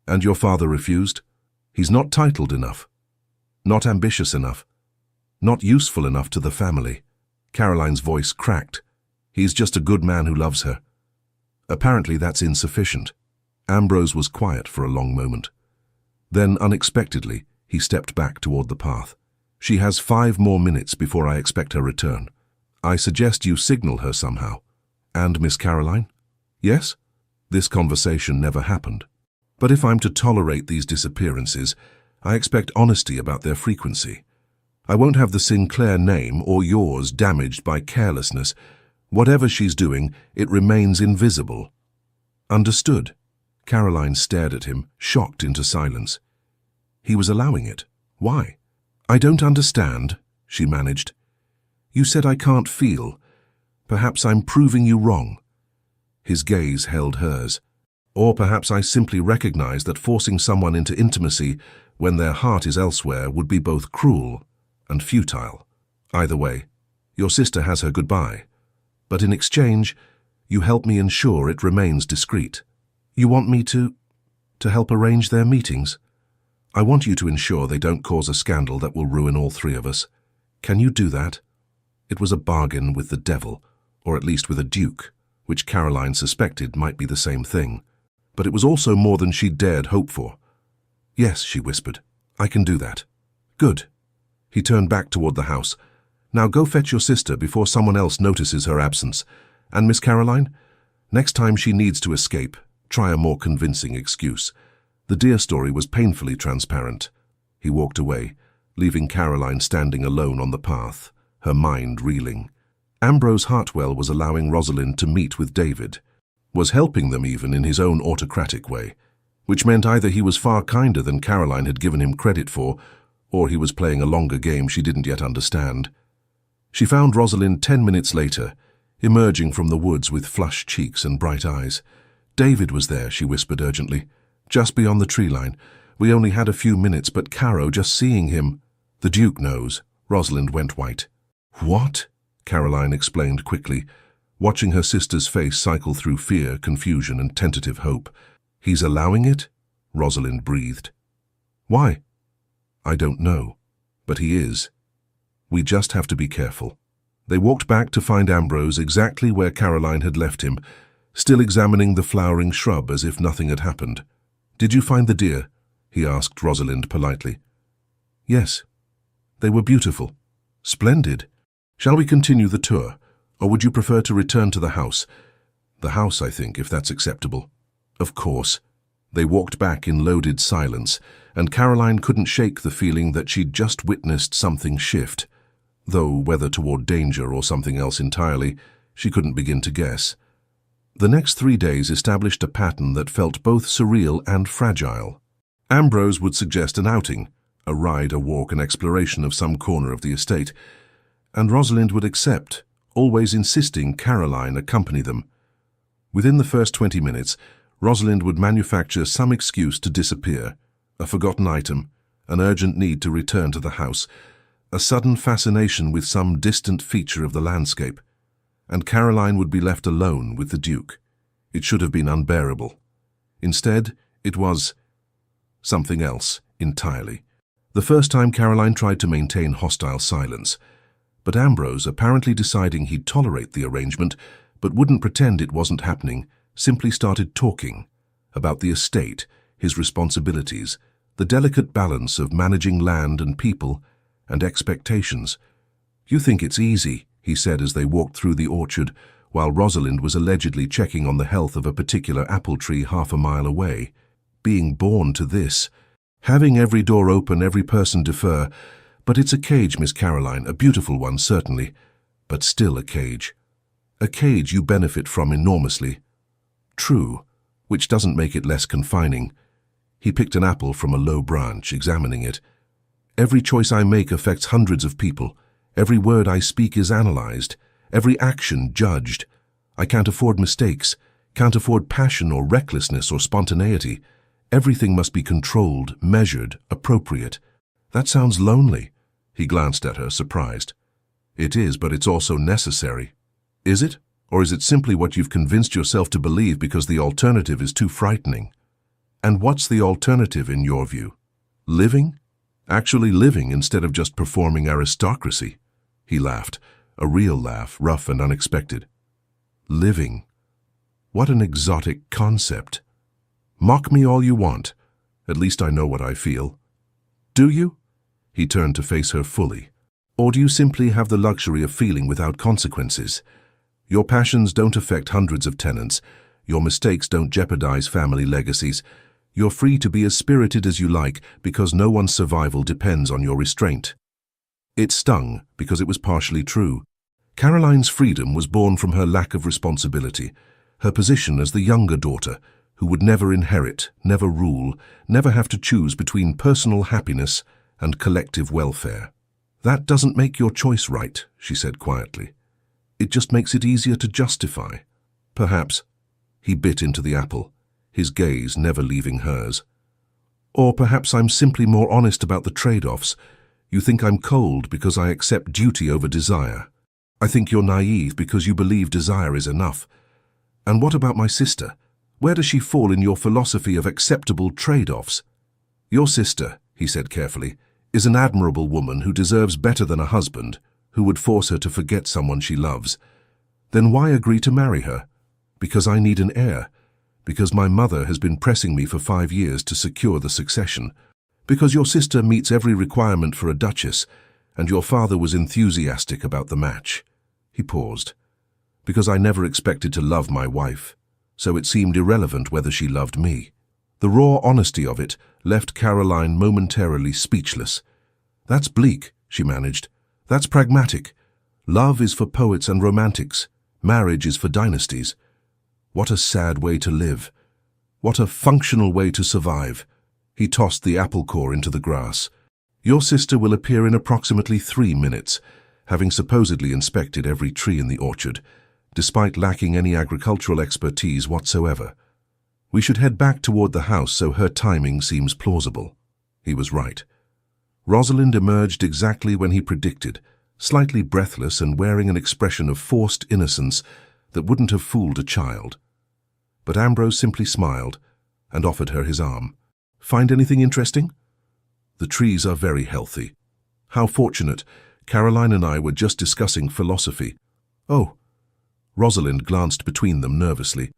"And your father refused?" "He's not titled enough. Not ambitious enough. Not useful enough to the family." Caroline's voice cracked. "He's just a good man who loves her." Apparently that's insufficient. Ambrose was quiet for a long moment. Then, unexpectedly, he stepped back toward the path. "She has 5 more minutes before I expect her return. I suggest you signal her somehow." "And Miss Caroline?" "Yes?" This conversation never happened. But if I'm to tolerate these disappearances, I expect honesty about their frequency. I won't have the Sinclair name or yours damaged by carelessness. Whatever she's doing, it remains invisible." "Understood." Caroline stared at him, shocked into silence. He was allowing it. Why? "I don't understand," she managed. "You said I can't feel. Perhaps I'm proving you wrong." His gaze held hers. Or perhaps I simply recognize that forcing someone into intimacy when their heart is elsewhere would be both cruel and futile. Either way, your sister has her goodbye. But in exchange, you help me ensure it remains discreet. You want me to help arrange their meetings? I want you to ensure they don't cause a scandal that will ruin all three of us. Can you do that? It was a bargain with the devil, or at least with a duke, which Caroline suspected might be the same thing. But it was also more than she dared hope for. Yes, she whispered. I can do that. Good. He turned back toward the house. Now go fetch your sister before someone else notices her absence. And Miss Caroline? Next time she needs to escape, try a more convincing excuse. The deer story was painfully transparent. He walked away, leaving Caroline standing alone on the path, her mind reeling. Ambrose Hartwell was allowing Rosalind to meet with David, was helping them even in his own autocratic way, which meant either he was far kinder than Caroline had given him credit for, or he was playing a longer game she didn't yet understand. She found Rosalind 10 minutes later, emerging from the woods with flushed cheeks and bright eyes. David was there, she whispered urgently, just beyond the tree line. We only had a few minutes, but Caro, just seeing him. The Duke knows. Rosalind went white. What? Caroline explained quickly, watching her sister's face cycle through fear, confusion, and tentative hope. He's allowing it? Rosalind breathed. Why? I don't know, but he is. We just have to be careful. They walked back to find Ambrose exactly where Caroline had left him, still examining the flowering shrub as if nothing had happened. Did you find the deer? He asked Rosalind politely. Yes. They were beautiful. Splendid. Shall we continue the tour, or would you prefer to return to the house? The house, I think, if that's acceptable. Of course. They walked back in loaded silence, and Caroline couldn't shake the feeling that she'd just witnessed something shift, though whether toward danger or something else entirely, she couldn't begin to guess. The next 3 days established a pattern that felt both surreal and fragile. Ambrose would suggest an outing, a ride, a walk, an exploration of some corner of the estate, and Rosalind would accept, always insisting Caroline accompany them. Within the first 20 minutes, Rosalind would manufacture some excuse to disappear, a forgotten item, an urgent need to return to the house, a sudden fascination with some distant feature of the landscape, and Caroline would be left alone with the Duke. It should have been unbearable. Instead, it was something else entirely. The first time Caroline tried to maintain hostile silence, but Ambrose, apparently deciding he'd tolerate the arrangement, but wouldn't pretend it wasn't happening, simply started talking about the estate, his responsibilities, the delicate balance of managing land and people, and expectations. You think it's easy, he said as they walked through the orchard, while Rosalind was allegedly checking on the health of a particular apple tree half a mile away. Being born to this, having every door open, every person defer. But it's a cage, Miss Caroline, a beautiful one, certainly, but still a cage. A cage you benefit from enormously. True, which doesn't make it less confining. He picked an apple from a low branch, examining it. Every choice I make affects hundreds of people. Every word I speak is analyzed. Every action judged. I can't afford mistakes, can't afford passion or recklessness or spontaneity. Everything must be controlled, measured, appropriate. That sounds lonely. He glanced at her, surprised. It is, but it's also necessary. Is it? Or is it simply what you've convinced yourself to believe because the alternative is too frightening? And what's the alternative in your view? Living? Actually living instead of just performing aristocracy? He laughed, a real laugh, rough and unexpected. Living. What an exotic concept. Mock me all you want. At least I know what I feel. Do you? He turned to face her fully. Or do you simply have the luxury of feeling without consequences? Your passions don't affect hundreds of tenants. Your mistakes don't jeopardize family legacies. You're free to be as spirited as you like because no one's survival depends on your restraint. It stung because it was partially true. Caroline's freedom was born from her lack of responsibility, her position as the younger daughter, who would never inherit, never rule, never have to choose between personal happiness and collective welfare. That doesn't make your choice right, she said quietly. It just makes it easier to justify. Perhaps. He bit into the apple, his gaze never leaving hers. Or perhaps I'm simply more honest about the trade-offs. You think I'm cold because I accept duty over desire. I think you're naive because you believe desire is enough. And what about my sister? Where does she fall in your philosophy of acceptable trade-offs? Your sister, he said carefully, is an admirable woman who deserves better than a husband who would force her to forget someone she loves. Then why agree to marry her? Because I need an heir. Because my mother has been pressing me for 5 years to secure the succession. Because your sister meets every requirement for a duchess, and your father was enthusiastic about the match. He paused. Because I never expected to love my wife, so it seemed irrelevant whether she loved me. The raw honesty of it left Caroline momentarily speechless. That's bleak, she managed. That's pragmatic. Love is for poets and romantics. Marriage is for dynasties. What a sad way to live. What a functional way to survive. He tossed the apple core into the grass. Your sister will appear in approximately 3 minutes, having supposedly inspected every tree in the orchard, despite lacking any agricultural expertise whatsoever. We should head back toward the house so her timing seems plausible. He was right. Rosalind emerged exactly when he predicted, slightly breathless and wearing an expression of forced innocence that wouldn't have fooled a child. But Ambrose simply smiled and offered her his arm. Find anything interesting? The trees are very healthy. How fortunate. Caroline and I were just discussing philosophy. Oh. Rosalind glanced between them nervously.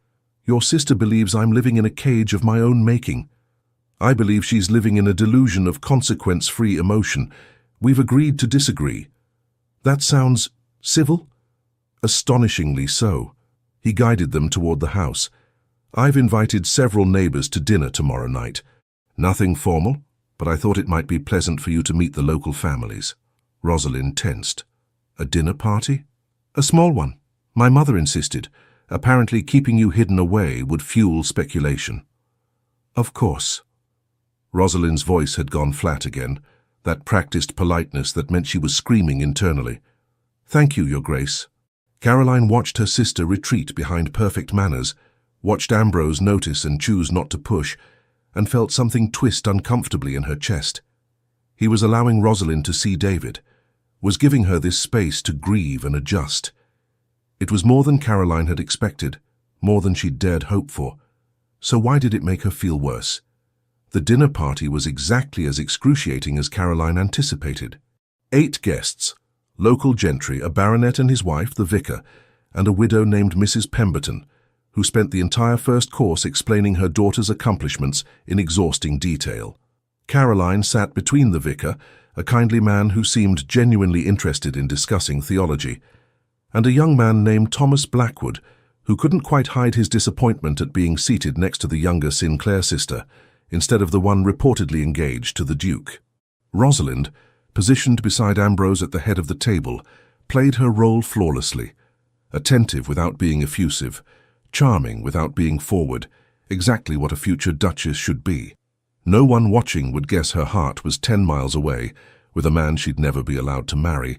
Your sister believes I'm living in a cage of my own making. I believe she's living in a delusion of consequence-free emotion. We've agreed to disagree. That sounds civil? Astonishingly so. He guided them toward the house. I've invited several neighbors to dinner tomorrow night. Nothing formal, but I thought it might be pleasant for you to meet the local families. Rosalind tensed. A dinner party? A small one. My mother insisted. Apparently keeping you hidden away would fuel speculation. Of course. Rosalind's voice had gone flat again, that practiced politeness that meant she was screaming internally. Thank you, Your Grace. Caroline watched her sister retreat behind perfect manners, watched Ambrose notice and choose not to push, and felt something twist uncomfortably in her chest. He was allowing Rosalind to see David, was giving her this space to grieve and adjust. It was more than Caroline had expected, more than she'd dared hope for. So why did it make her feel worse? The dinner party was exactly as excruciating as Caroline anticipated. 8 guests, local gentry, a baronet and his wife, the vicar, and a widow named Mrs. Pemberton, who spent the entire first course explaining her daughter's accomplishments in exhausting detail. Caroline sat between the vicar, a kindly man who seemed genuinely interested in discussing theology, and a young man named Thomas Blackwood, who couldn't quite hide his disappointment at being seated next to the younger Sinclair sister, instead of the one reportedly engaged to the Duke. Rosalind, positioned beside Ambrose at the head of the table, played her role flawlessly, attentive without being effusive, charming without being forward, exactly what a future duchess should be. No one watching would guess her heart was 10 miles away, with a man she'd never be allowed to marry.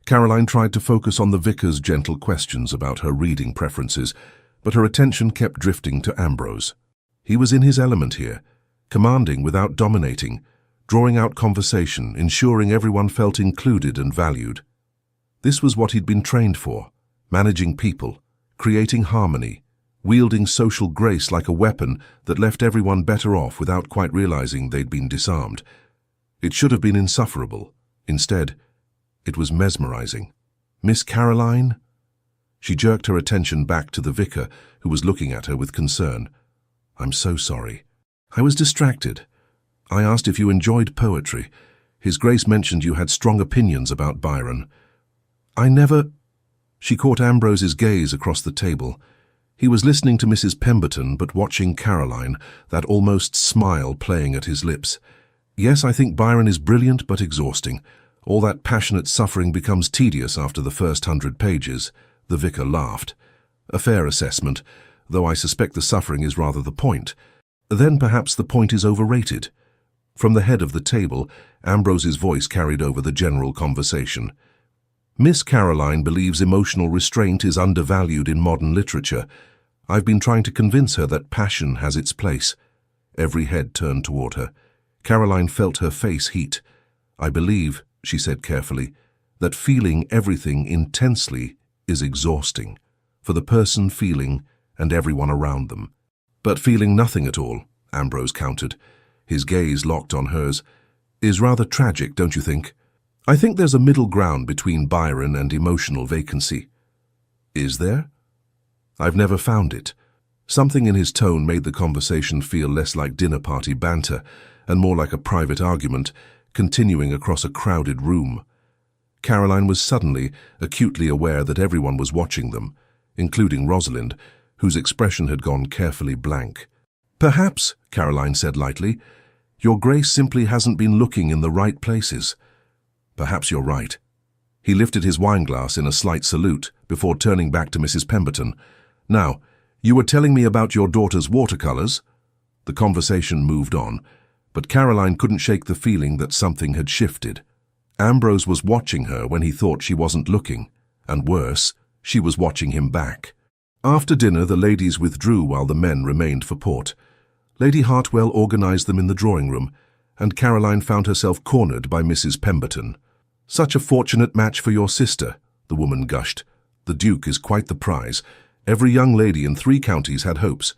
Caroline tried to focus on the vicar's gentle questions about her reading preferences, but her attention kept drifting to Ambrose. He was in his element here, commanding without dominating, drawing out conversation, ensuring everyone felt included and valued. This was what he'd been trained for, managing people, creating harmony, wielding social grace like a weapon that left everyone better off without quite realizing they'd been disarmed. It should have been insufferable. Instead, it was mesmerizing. Miss Caroline? She jerked her attention back to the vicar, who was looking at her with concern. I'm so sorry. I was distracted. I asked if you enjoyed poetry. His Grace mentioned you had strong opinions about Byron. I never... She caught Ambrose's gaze across the table. He was listening to Mrs. Pemberton, but watching Caroline, that almost smile playing at his lips. Yes, I think Byron is brilliant but exhausting. All that passionate suffering becomes tedious after the first 100 pages. The vicar laughed. A fair assessment, though I suspect the suffering is rather the point. Then perhaps the point is overrated. From the head of the table, Ambrose's voice carried over the general conversation. Miss Caroline believes emotional restraint is undervalued in modern literature. I've been trying to convince her that passion has its place. Every head turned toward her. Caroline felt her face heat. I believe, she said carefully, that feeling everything intensely is exhausting, for the person feeling and everyone around them. But feeling nothing at all, Ambrose countered, his gaze locked on hers, is rather tragic, don't you think? I think there's a middle ground between Byron and emotional vacancy. Is there? I've never found it. Something in his tone made the conversation feel less like dinner party banter and more like a private argument, continuing across a crowded room. Caroline was suddenly acutely aware that everyone was watching them, including Rosalind, whose expression had gone carefully blank. Perhaps, Caroline said lightly, your Grace simply hasn't been looking in the right places. Perhaps you're right. He lifted his wineglass in a slight salute before turning back to Mrs. Pemberton. Now, you were telling me about your daughter's watercolors? The conversation moved on, but Caroline couldn't shake the feeling that something had shifted. Ambrose was watching her when he thought she wasn't looking, and worse, she was watching him back. After dinner, the ladies withdrew while the men remained for port. Lady Hartwell organized them in the drawing room, and Caroline found herself cornered by Mrs. Pemberton. Such a fortunate match for your sister, the woman gushed. The Duke is quite the prize. Every young lady in 3 counties had hopes.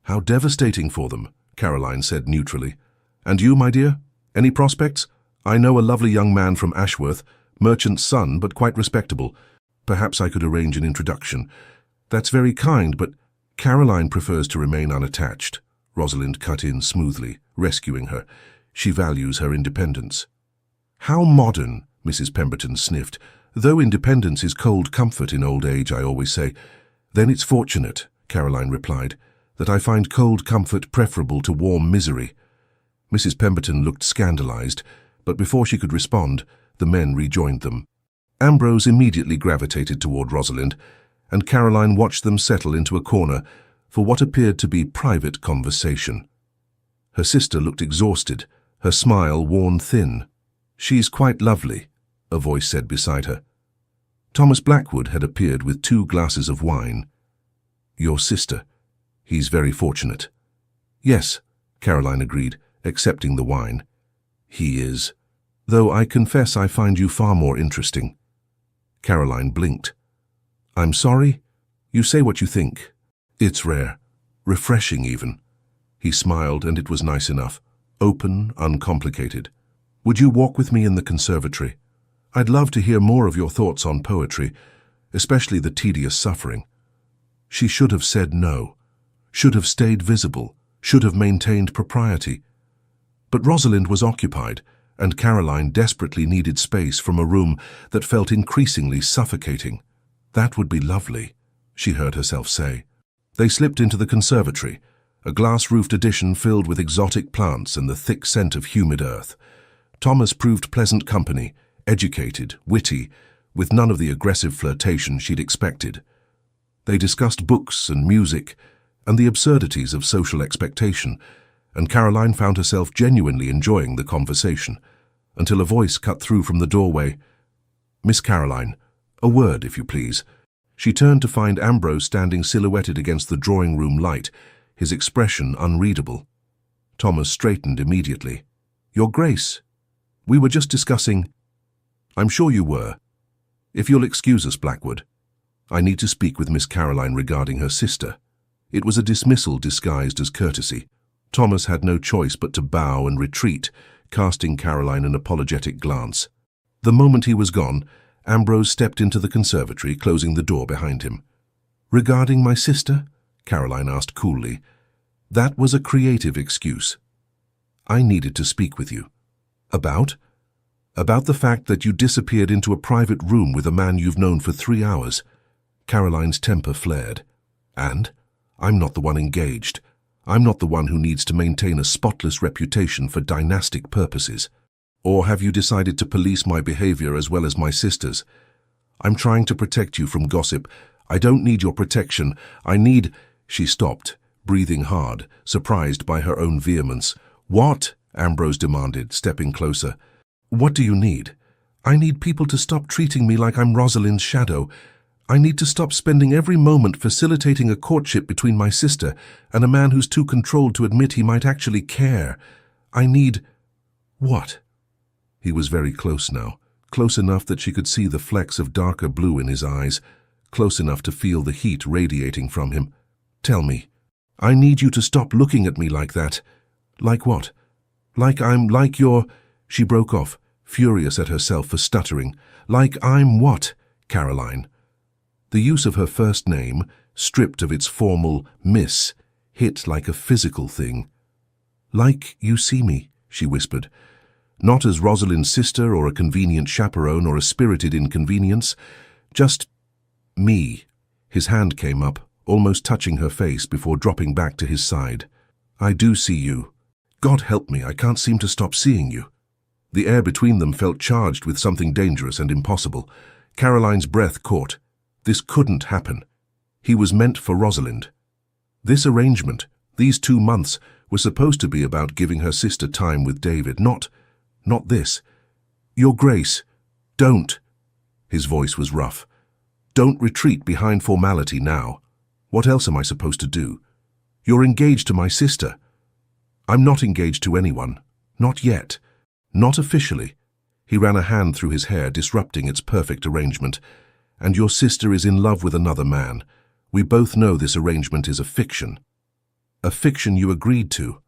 How devastating for them, Caroline said neutrally. And you, my dear? Any prospects? I know a lovely young man from Ashworth, merchant's son, but quite respectable. Perhaps I could arrange an introduction. That's very kind, but Caroline prefers to remain unattached. Rosalind cut in smoothly, rescuing her. She values her independence. How modern, Mrs. Pemberton sniffed. Though independence is cold comfort in old age, I always say. Then it's fortunate, Caroline replied, that I find cold comfort preferable to warm misery. Mrs. Pemberton looked scandalized, but before she could respond, the men rejoined them. Ambrose immediately gravitated toward Rosalind, and Caroline watched them settle into a corner for what appeared to be private conversation. Her sister looked exhausted, her smile worn thin. She's quite lovely, a voice said beside her. Thomas Blackwood had appeared with 2 glasses of wine. Your sister. He's very fortunate. Yes, Caroline agreed, accepting the wine. He is. Though I confess I find you far more interesting. Caroline blinked. I'm sorry? You say what you think. It's rare. Refreshing, even. He smiled, and it was nice enough. Open, uncomplicated. Would you walk with me in the conservatory? I'd love to hear more of your thoughts on poetry, especially the tedious suffering. She should have said no, should have stayed visible, should have maintained propriety. But Rosalind was occupied, and Caroline desperately needed space from a room that felt increasingly suffocating. That would be lovely, she heard herself say. They slipped into the conservatory, a glass-roofed addition filled with exotic plants and the thick scent of humid earth. Thomas proved pleasant company, educated, witty, with none of the aggressive flirtation she'd expected. They discussed books and music and the absurdities of social expectation, and Caroline found herself genuinely enjoying the conversation, until a voice cut through from the doorway. Miss Caroline, a word, if you please. She turned to find Ambrose standing silhouetted against the drawing-room light, his expression unreadable. Thomas straightened immediately. Your Grace, we were just discussing— I'm sure you were. If you'll excuse us, Blackwood. I need to speak with Miss Caroline regarding her sister. It was a dismissal disguised as courtesy. Thomas had no choice but to bow and retreat, casting Caroline an apologetic glance. The moment he was gone, Ambrose stepped into the conservatory, closing the door behind him. Regarding my sister? Caroline asked coolly. That was a creative excuse. I needed to speak with you. About? About the fact that you disappeared into a private room with a man you've known for 3 hours. Caroline's temper flared. And? I'm not the one engaged. I'm not the one who needs to maintain a spotless reputation for dynastic purposes. Or have you decided to police my behavior as well as my sister's? I'm trying to protect you from gossip. I don't need your protection. I need— She stopped, breathing hard, surprised by her own vehemence. What? Ambrose demanded, stepping closer. What do you need? I need people to stop treating me like I'm Rosalind's shadow. I need to stop spending every moment facilitating a courtship between my sister and a man who's too controlled to admit he might actually care. I need... What? He was very close now, close enough that she could see the flecks of darker blue in his eyes, close enough to feel the heat radiating from him. Tell me. I need you to stop looking at me like that. Like what? Like you're... She broke off, furious at herself for stuttering. Like I'm what, Caroline? The use of her first name, stripped of its formal miss, hit like a physical thing. Like you see me, she whispered. Not as Rosalind's sister or a convenient chaperone or a spirited inconvenience, just me. His hand came up, almost touching her face before dropping back to his side. I do see you. God help me, I can't seem to stop seeing you. The air between them felt charged with something dangerous and impossible. Caroline's breath caught. This couldn't happen. He was meant for Rosalind. This arrangement, these 2 months, were supposed to be about giving her sister time with David, not this. Your Grace, don't. His voice was rough. Don't retreat behind formality now. What else am I supposed to do? You're engaged to my sister. I'm not engaged to anyone. Not yet. Not officially. He ran a hand through his hair, disrupting its perfect arrangement. And your sister is in love with another man. We both know this arrangement is a fiction. A fiction you agreed to.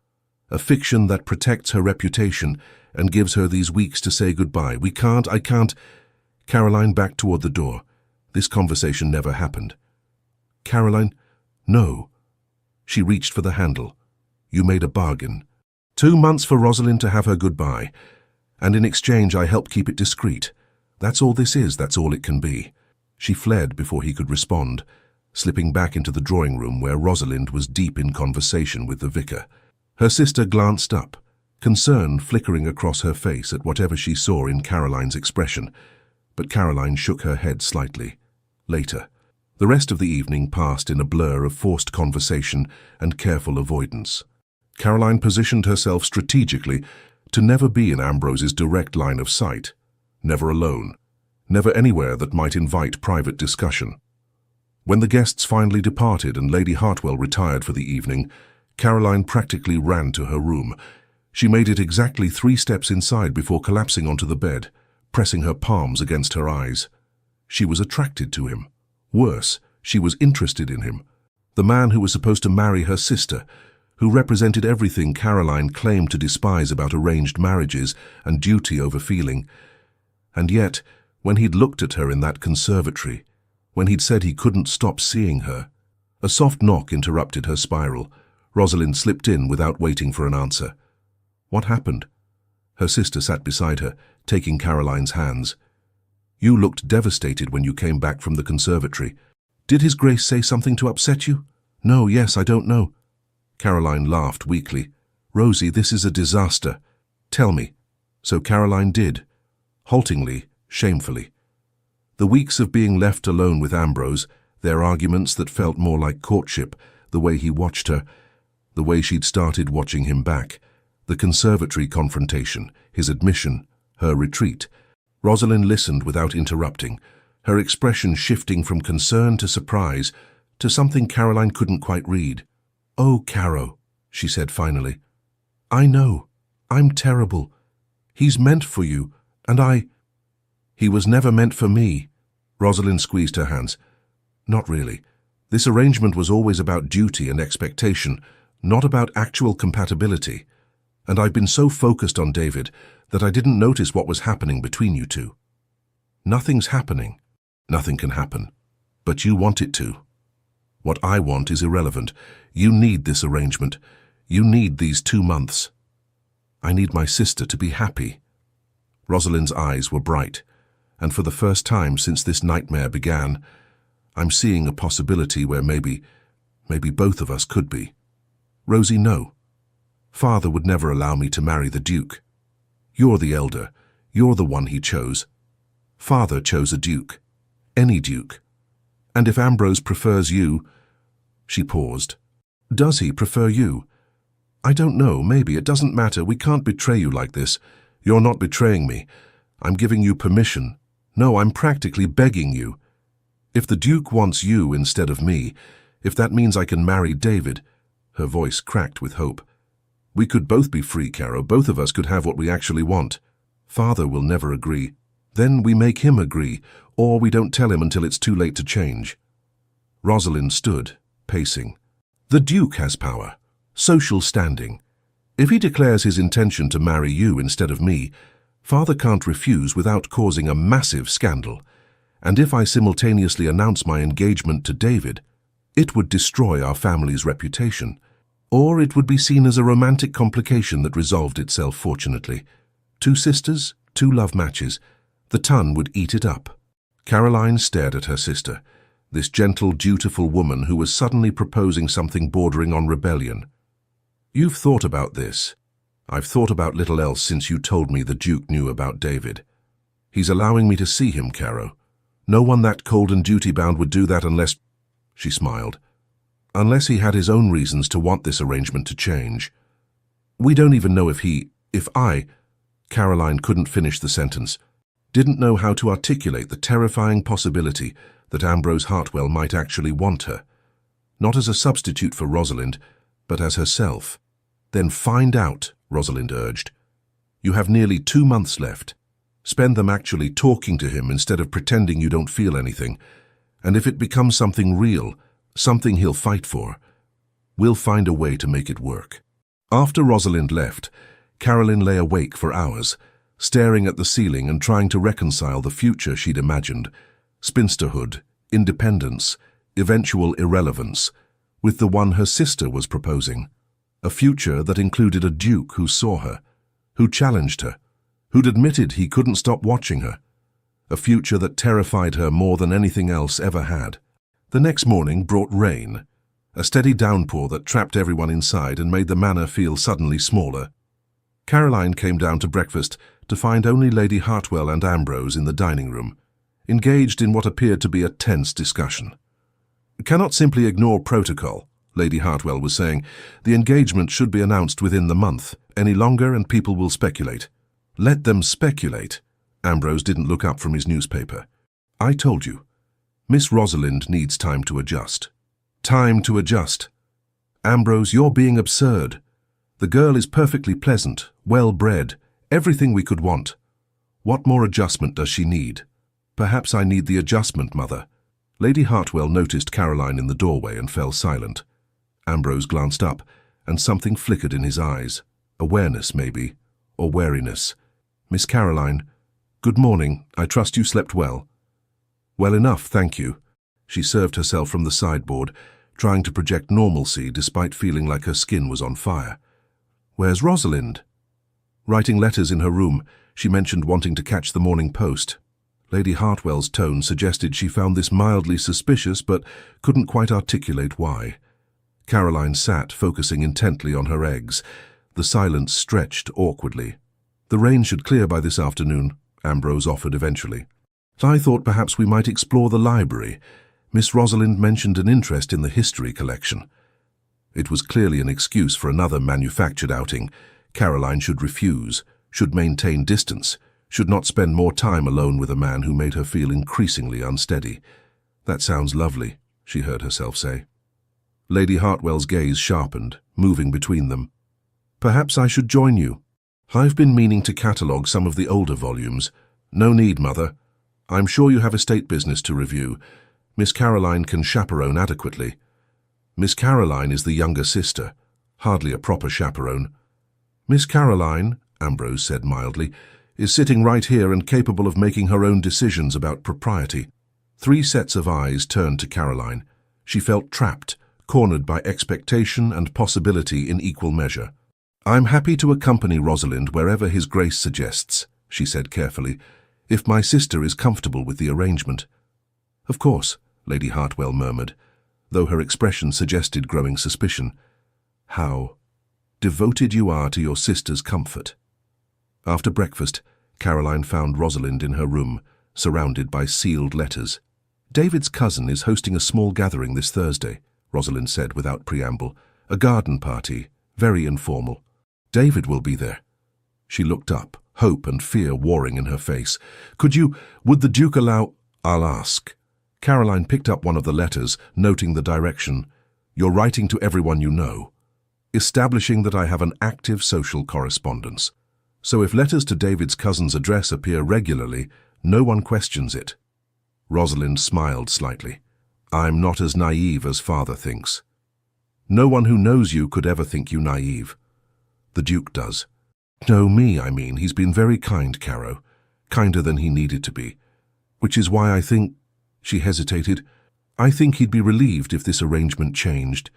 A fiction that protects her reputation and gives her these weeks to say goodbye. I can't. Caroline backed toward the door. This conversation never happened. Caroline, no. She reached for the handle. You made a bargain. 2 months for Rosalind to have her goodbye. And in exchange I help keep it discreet. That's all this is, that's all it can be. She fled before he could respond, slipping back into the drawing room where Rosalind was deep in conversation with the vicar. Her sister glanced up, concern flickering across her face at whatever she saw in Caroline's expression, but Caroline shook her head slightly. Later, the rest of the evening passed in a blur of forced conversation and careful avoidance. Caroline positioned herself strategically to never be in Ambrose's direct line of sight, never alone, never anywhere that might invite private discussion. When the guests finally departed and Lady Hartwell retired for the evening, Caroline practically ran to her room. She made it exactly 3 steps inside before collapsing onto the bed, pressing her palms against her eyes. She was attracted to him. Worse, she was interested in him. The man who was supposed to marry her sister, who represented everything Caroline claimed to despise about arranged marriages and duty over feeling. And yet, when he'd looked at her in that conservatory, when he'd said he couldn't stop seeing her, a soft knock interrupted her spiral. Rosalind slipped in without waiting for an answer. What happened? Her sister sat beside her, taking Caroline's hands. You looked devastated when you came back from the conservatory. Did His Grace say something to upset you? No, yes, I don't know. Caroline laughed weakly. Rosie, this is a disaster. Tell me. So Caroline did. Haltingly, shamefully. The weeks of being left alone with Ambrose, their arguments that felt more like courtship, the way he watched her, the way she'd started watching him back, the conservatory confrontation, his admission, her retreat. Rosalind listened without interrupting, her expression shifting from concern to surprise to something Caroline couldn't quite read. Oh, Caro, she said finally. I know. I'm terrible. He's meant for you, and He was never meant for me. Rosalind squeezed her hands. Not really. This arrangement was always about duty and expectation, not about actual compatibility. And I've been so focused on David that I didn't notice what was happening between you two. Nothing's happening. Nothing can happen. But you want it to. What I want is irrelevant. You need this arrangement. You need these 2 months. I need my sister to be happy. Rosalind's eyes were bright, and for the first time since this nightmare began, I'm seeing a possibility where maybe both of us could be. Rosie, no. Father would never allow me to marry the Duke. You're the elder. You're the one he chose. Father chose a Duke. Any Duke. And if Ambrose prefers you... She paused. Does he prefer you? I don't know, maybe. It doesn't matter. We can't betray you like this. You're not betraying me. I'm giving you permission. No, I'm practically begging you. If the Duke wants you instead of me, if that means I can marry David—" Her voice cracked with hope. "We could both be free, Caro. Both of us could have what we actually want. Father will never agree. Then we make him agree, or we don't tell him until it's too late to change." Rosalind stood, pacing. "The Duke has power, social standing. If he declares his intention to marry you instead of me, Father can't refuse without causing a massive scandal. And if I simultaneously announce my engagement to David, it would destroy our family's reputation. Or it would be seen as a romantic complication that resolved itself fortunately. 2 sisters, 2 love matches. The ton would eat it up." Caroline stared at her sister, this gentle, dutiful woman who was suddenly proposing something bordering on rebellion. "You've thought about this." "I've thought about little else since you told me the Duke knew about David. He's allowing me to see him, Caro. No one that cold and duty-bound would do that unless—" She smiled. "Unless he had his own reasons to want this arrangement to change. We don't even know if I—" Caroline couldn't finish the sentence, didn't know how to articulate the terrifying possibility that Ambrose Hartwell might actually want her. Not as a substitute for Rosalind, but as herself. "Then find out," Rosalind urged. "You have nearly 2 months left. Spend them actually talking to him instead of pretending you don't feel anything. And if it becomes something real, something he'll fight for, we'll find a way to make it work." After Rosalind left, Caroline lay awake for hours, staring at the ceiling and trying to reconcile the future she'd imagined, spinsterhood, independence, eventual irrelevance, with the one her sister was proposing. A future that included a Duke who saw her, who challenged her, who'd admitted he couldn't stop watching her. A future that terrified her more than anything else ever had. The next morning brought rain, a steady downpour that trapped everyone inside and made the manor feel suddenly smaller. Caroline came down to breakfast to find only Lady Hartwell and Ambrose in the dining room, engaged in what appeared to be a tense discussion. "Cannot simply ignore protocol," Lady Hartwell was saying. "The engagement should be announced within the month. Any longer and people will speculate." "Let them speculate." Ambrose didn't look up from his newspaper. "I told you. Miss Rosalind needs time to adjust." "Time to adjust? Ambrose, you're being absurd. The girl is perfectly pleasant, well-bred, everything we could want. What more adjustment does she need?" "Perhaps I need the adjustment, Mother." Lady Hartwell noticed Caroline in the doorway and fell silent. Ambrose glanced up, and something flickered in his eyes. Awareness, maybe, or wariness. "Miss Caroline, good morning. I trust you slept well." "Well enough, thank you." She served herself from the sideboard, trying to project normalcy despite feeling like her skin was on fire. "Where's Rosalind?" "Writing letters in her room. She mentioned wanting to catch the morning post." Lady Hartwell's tone suggested she found this mildly suspicious but couldn't quite articulate why. Caroline sat, focusing intently on her eggs. The silence stretched awkwardly. "The rain should clear by this afternoon," Ambrose offered eventually. "I thought perhaps we might explore the library. Miss Rosalind mentioned an interest in the history collection." It was clearly an excuse for another manufactured outing. Caroline should refuse, should maintain distance, should not spend more time alone with a man who made her feel increasingly unsteady. "That sounds lovely," she heard herself say. Lady Hartwell's gaze sharpened, moving between them. "Perhaps I should join you. I've been meaning to catalogue some of the older volumes." "No need, Mother. I'm sure you have estate business to review. Miss Caroline can chaperone adequately." "Miss Caroline is the younger sister, hardly a proper chaperone." "Miss Caroline," Ambrose said mildly, "is sitting right here and capable of making her own decisions about propriety." 3 sets of eyes turned to Caroline. She felt trapped, cornered by expectation and possibility in equal measure. "I'm happy to accompany Rosalind wherever His Grace suggests," she said carefully, "if my sister is comfortable with the arrangement." "Of course," Lady Hartwell murmured, though her expression suggested growing suspicion. "How devoted you are to your sister's comfort." After breakfast, Caroline found Rosalind in her room, surrounded by sealed letters. "David's cousin is hosting a small gathering this Thursday," Rosalind said without preamble. "A garden party, very informal. David will be there." She looked up, hope and fear warring in her face. Would the Duke allow—" "I'll ask." Caroline picked up one of the letters, noting the direction. You're writing to everyone you know, establishing that I have an active social correspondence. So if letters to David's cousin's address appear regularly, no one questions it. Rosalind smiled slightly. I'm not as naive as father thinks. No one who knows you could ever think you naive. The Duke does. No, I mean, he's been very kind, Caro. Kinder than he needed to be. Which is why I think, she hesitated, I think he'd be relieved if this arrangement changed,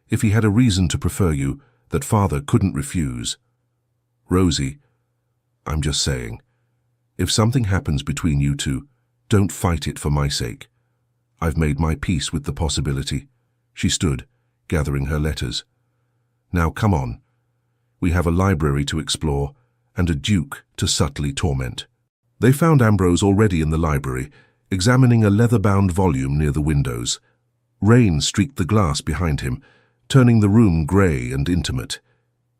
if he had a reason to prefer you that father couldn't refuse. Rosie, I'm just saying, if something happens between you two, don't fight it for my sake. I've made my peace with the possibility. She stood, gathering her letters. Now come on. We have a library to explore and a duke to subtly torment. They found Ambrose already in the library, examining a leather-bound volume near the windows. Rain streaked the glass behind him, turning the room grey and intimate.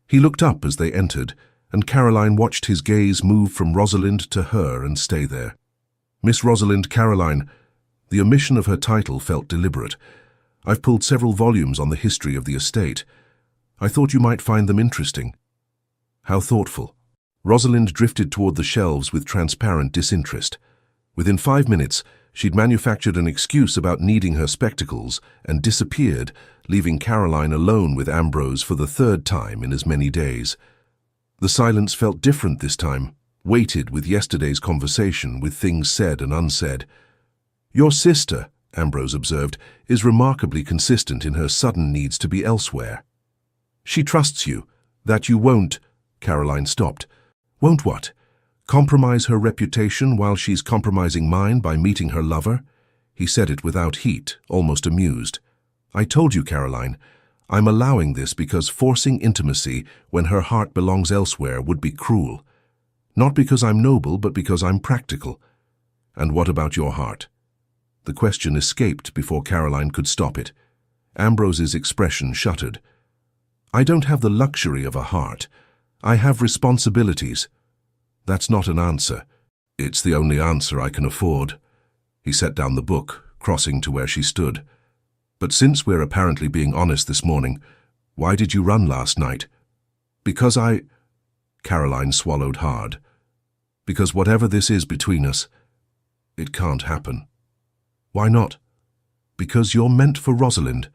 He looked up as they entered, and Caroline watched his gaze move from Rosalind to her and stay there. Miss Rosalind Caroline, the omission of her title felt deliberate. I've pulled several volumes on the history of the estate. I thought you might find them interesting. How thoughtful. Rosalind drifted toward the shelves with transparent disinterest. Within 5 minutes, she'd manufactured an excuse about needing her spectacles and disappeared, leaving Caroline alone with Ambrose for the third time in as many days. The silence felt different this time, weighted with yesterday's conversation, with things said and unsaid. Your sister, Ambrose observed, is remarkably consistent in her sudden needs to be elsewhere. She trusts you, that you won't, Caroline stopped. Won't what? Compromise her reputation while she's compromising mine by meeting her lover? He said it without heat, almost amused. I told you, Caroline, I'm allowing this because forcing intimacy when her heart belongs elsewhere would be cruel. Not because I'm noble, but because I'm practical. And what about your heart? The question escaped before Caroline could stop it. Ambrose's expression shuttered. I don't have the luxury of a heart. I have responsibilities. That's not an answer. It's the only answer I can afford. He set down the book, crossing to where she stood. But since we're apparently being honest this morning, why did you run last night? Because Caroline swallowed hard. Because whatever this is between us, it can't happen. Why not? Because you're meant for Rosalind.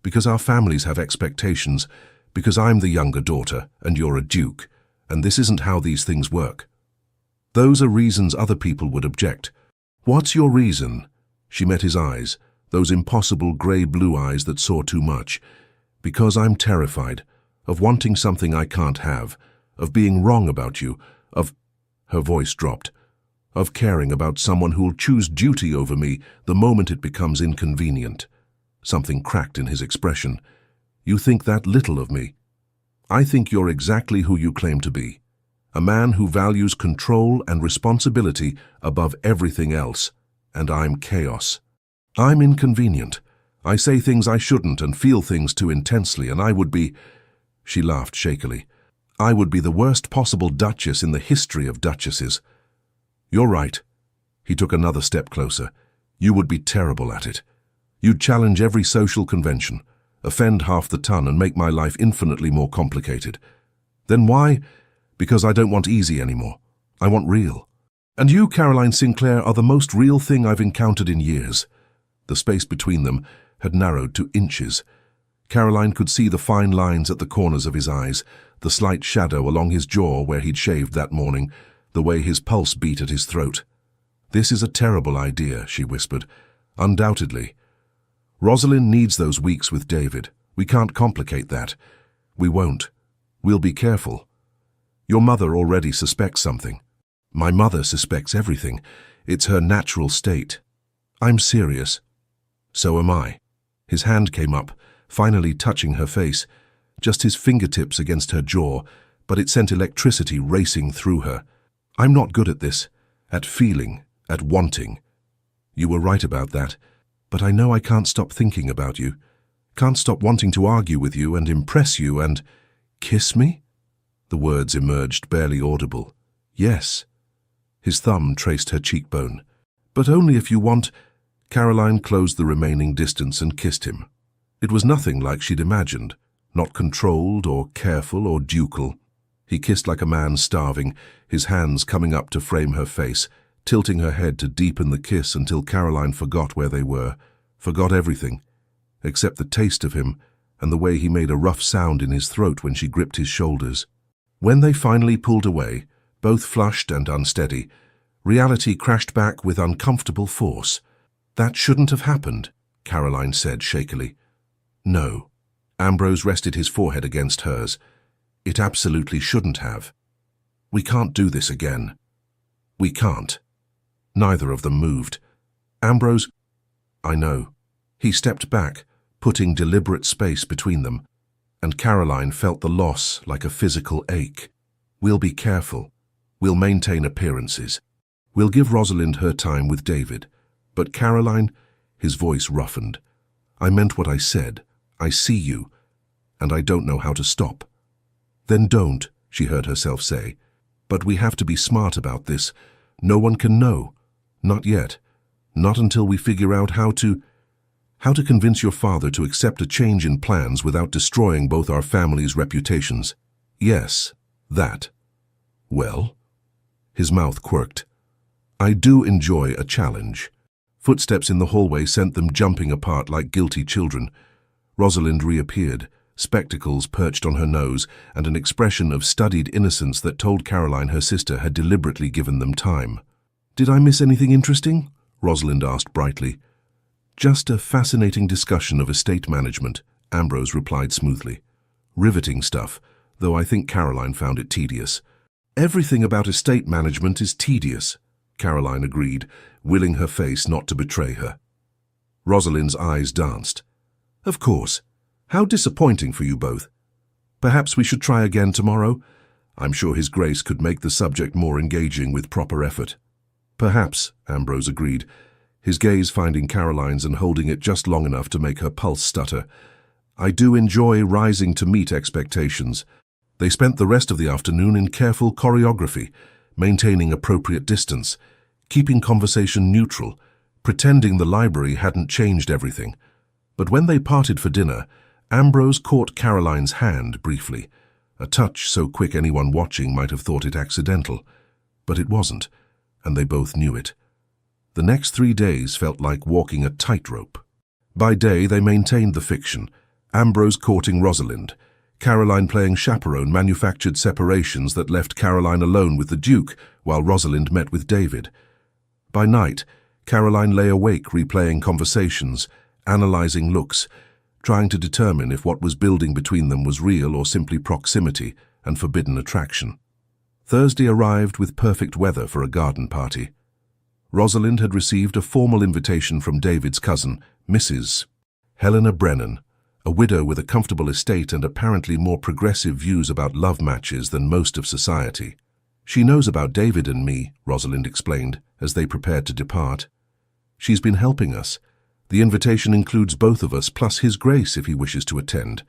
Because our families have expectations. Because I'm the younger daughter and you're a duke, and this isn't how these things work. Those are reasons other people would object. What's your reason? She met his eyes, those impossible grey-blue eyes that saw too much. Because I'm terrified, of wanting something I can't have, of being wrong about you, of... Her voice dropped. Of caring about someone who'll choose duty over me the moment it becomes inconvenient. Something cracked in his expression. You think that little of me. I think you're exactly who you claim to be. A man who values control and responsibility above everything else, and I'm chaos. I'm inconvenient. I say things I shouldn't and feel things too intensely, and I would be... She laughed shakily. I would be the worst possible duchess in the history of duchesses. You're right. He took another step closer. You would be terrible at it. You'd challenge every social convention, offend half the ton, and make my life infinitely more complicated. Then why? Because I don't want easy anymore. I want real. And you, Caroline Sinclair, are the most real thing I've encountered in years. The space between them had narrowed to inches. Caroline could see the fine lines at the corners of his eyes, the slight shadow along his jaw where he'd shaved that morning, the way his pulse beat at his throat. This is a terrible idea, she whispered. Undoubtedly. Rosalind needs those weeks with David. We can't complicate that. We won't. We'll be careful. Your mother already suspects something. My mother suspects everything. It's her natural state. I'm serious. So am I. His hand came up, finally touching her face, just his fingertips against her jaw, but it sent electricity racing through her. I'm not good at this, at feeling, at wanting. You were right about that, but I know I can't stop thinking about you, can't stop wanting to argue with you and impress you and... Kiss me? The words emerged barely audible. Yes. His thumb traced her cheekbone. But only if you want... Caroline closed the remaining distance and kissed him. It was nothing like she'd imagined, not controlled or careful or ducal. He kissed like a man starving, his hands coming up to frame her face, tilting her head to deepen the kiss until Caroline forgot where they were, forgot everything, except the taste of him and the way he made a rough sound in his throat when she gripped his shoulders. When they finally pulled away, both flushed and unsteady, reality crashed back with uncomfortable force. "That shouldn't have happened," Caroline said shakily. "No." Ambrose rested his forehead against hers. "It absolutely shouldn't have. We can't do this again. We can't." Neither of them moved. Ambrose, "I know." He stepped back, putting deliberate space between them, and Caroline felt the loss like a physical ache. "We'll be careful. We'll maintain appearances. We'll give Rosalind her time with David. But Caroline," his voice roughened, "I meant what I said. I see you, and I don't know how to stop." "Then don't," she heard herself say. "But we have to be smart about this. No one can know. Not yet. Not until we figure out how to convince your father to accept a change in plans without destroying both our families' reputations." "Yes, that." "Well?" His mouth quirked. "I do enjoy a challenge." Footsteps in the hallway sent them jumping apart like guilty children. Rosalind reappeared, spectacles perched on her nose, and an expression of studied innocence that told Caroline her sister had deliberately given them time. "Did I miss anything interesting?" Rosalind asked brightly. "Just a fascinating discussion of estate management," Ambrose replied smoothly. "Riveting stuff, though I think Caroline found it tedious." "Everything about estate management is tedious," Caroline agreed, willing her face not to betray her. Rosalind's eyes danced. "Of course. How disappointing for you both. Perhaps we should try again tomorrow? I'm sure His Grace could make the subject more engaging with proper effort." "Perhaps," Ambrose agreed, his gaze finding Caroline's and holding it just long enough to make her pulse stutter. "I do enjoy rising to meet expectations." They spent the rest of the afternoon in careful choreography, maintaining appropriate distance, keeping conversation neutral, pretending the library hadn't changed everything. But when they parted for dinner, Ambrose caught Caroline's hand briefly, a touch so quick anyone watching might have thought it accidental. But it wasn't, and they both knew it. The next 3 days felt like walking a tightrope. By day they maintained the fiction, Ambrose courting Rosalind, Caroline playing chaperone manufactured separations that left Caroline alone with the Duke while Rosalind met with David. By night, Caroline lay awake replaying conversations, analyzing looks, trying to determine if what was building between them was real or simply proximity and forbidden attraction. Thursday arrived with perfect weather for a garden party. Rosalind had received a formal invitation from David's cousin, Mrs. Helena Brennan, a widow with a comfortable estate and apparently more progressive views about love matches than most of society. "She knows about David and me," Rosalind explained, as they prepared to depart. "She's been helping us. The invitation includes both of us, plus His Grace if he wishes to attend."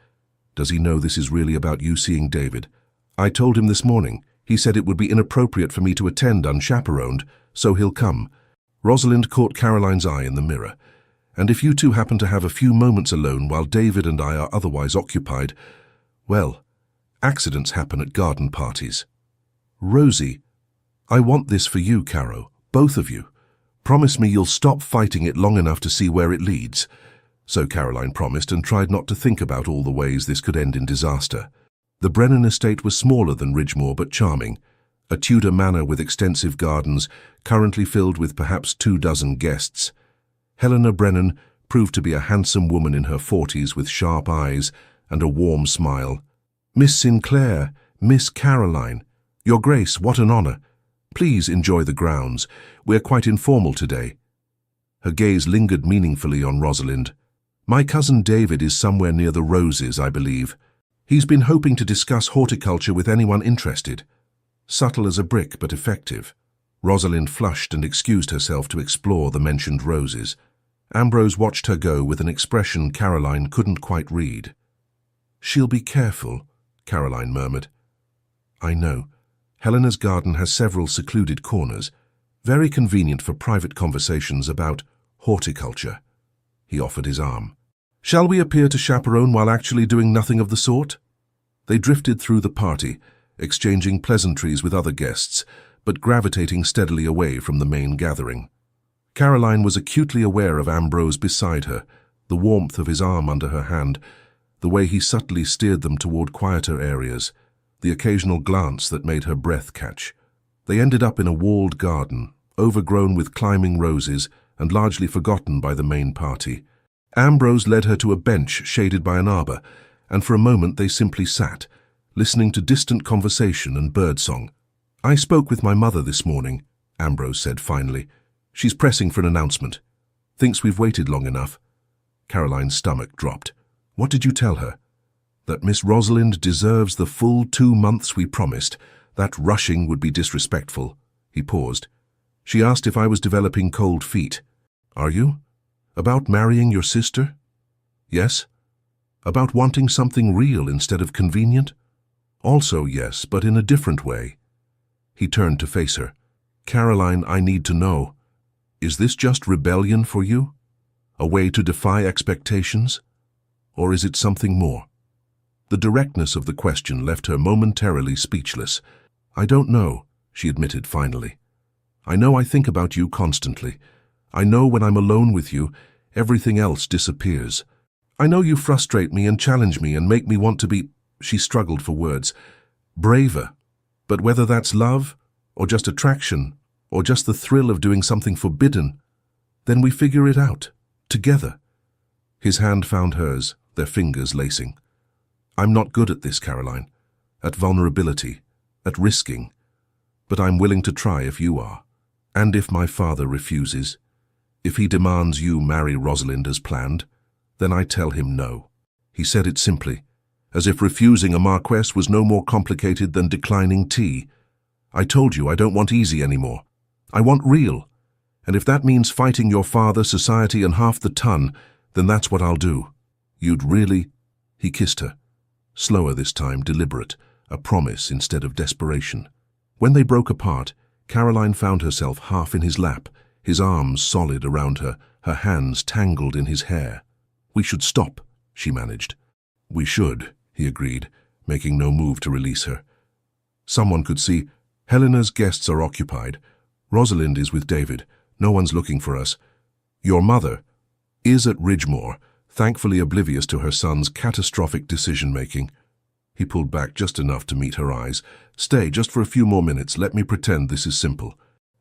"Does he know this is really about you seeing David?" "I told him this morning. He said it would be inappropriate for me to attend unchaperoned, so he'll come." Rosalind caught Caroline's eye in the mirror. "And if you two happen to have a few moments alone while David and I are otherwise occupied, well, accidents happen at garden parties." "Rosie, I want this for you, Caro, both of you. Promise me you'll stop fighting it long enough to see where it leads." So Caroline promised and tried not to think about all the ways this could end in disaster. The Brennan estate was smaller than Ridgemore but charming. A Tudor manor with extensive gardens, currently filled with perhaps 24 guests. Helena Brennan proved to be a handsome woman in her 40s with sharp eyes and a warm smile. "Miss Sinclair, Miss Caroline, Your Grace, what an honor. Please enjoy the grounds. We're quite informal today." Her gaze lingered meaningfully on Rosalind. "My cousin David is somewhere near the Roses, I believe. He's been hoping to discuss horticulture with anyone interested." Subtle as a brick, but effective. Rosalind flushed and excused herself to explore the mentioned roses. Ambrose watched her go with an expression Caroline couldn't quite read. "She'll be careful," Caroline murmured. "I know. Helena's garden has several secluded corners, very convenient for private conversations about Horticulture. He offered his arm. Shall we appear to chaperone while actually doing nothing of the sort? They drifted through the party, exchanging pleasantries with other guests, but gravitating steadily away from the main gathering. Caroline was acutely aware of Ambrose beside her, the warmth of his arm under her hand, the way he subtly steered them toward quieter areas, the occasional glance that made her breath catch. They ended up in a walled garden, overgrown with climbing roses and largely forgotten by the main party. Ambrose led her to a bench shaded by an arbor, and for a moment they simply sat, listening to distant conversation and birdsong. I spoke with my mother this morning, Ambrose said finally. She's pressing for an announcement. Thinks we've waited long enough. Caroline's stomach dropped. What did you tell her? That Miss Rosalind deserves the full 2 months we promised. That rushing would be disrespectful. He paused. She asked if I was developing cold feet. Are you? About marrying your sister? Yes. About wanting something real instead of convenient? Also yes, but in a different way. He turned to face her. Caroline, I need to know. Is this just rebellion for you? A way to defy expectations? Or is it something more? The directness of the question left her momentarily speechless. I don't know, she admitted finally. I know I think about you constantly. I know when I'm alone with you, everything else disappears. I know you frustrate me and challenge me and make me want to be, she struggled for words, braver. But whether that's love, or just attraction, or just the thrill of doing something forbidden, then we figure it out, together. His hand found hers, their fingers lacing. I'm not good at this, Caroline, at vulnerability, at risking, but I'm willing to try if you are. And if my father refuses, if he demands you marry Rosalind as planned, then I tell him no. He said it simply, as if refusing a marquess was no more complicated than declining tea. I told you I don't want easy anymore. I want real. And if that means fighting your father, society, and half the ton, then that's what I'll do. You'd really? He kissed her. Slower this time, deliberate, a promise instead of desperation. When they broke apart, Caroline found herself half in his lap, his arms solid around her, her hands tangled in his hair. We should stop, she managed. We should, he agreed, making no move to release her. Someone could see, Helena's guests are occupied. Rosalind is with David. No one's looking for us. Your mother is at Ridgemore, thankfully oblivious to her son's catastrophic decision-making. He pulled back just enough to meet her eyes. Stay, just for a few more minutes. Let me pretend this is simple.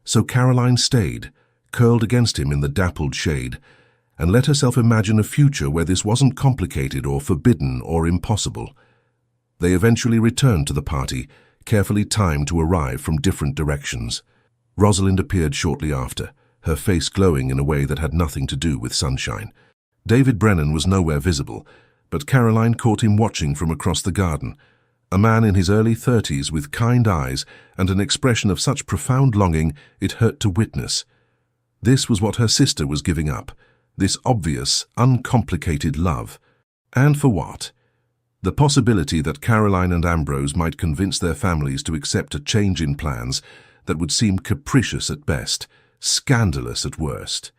So Caroline stayed, curled against him in the dappled shade, and let herself imagine a future where this wasn't complicated or forbidden or impossible. They eventually returned to the party, carefully timed to arrive from different directions. Rosalind appeared shortly after, her face glowing in a way that had nothing to do with sunshine. David Brennan was nowhere visible, but Caroline caught him watching from across the garden, a man in his early 30s with kind eyes and an expression of such profound longing it hurt to witness. This was what her sister was giving up, this obvious, uncomplicated love. And for what? The possibility that Caroline and Ambrose might convince their families to accept a change in plans that would seem capricious at best, scandalous at worst.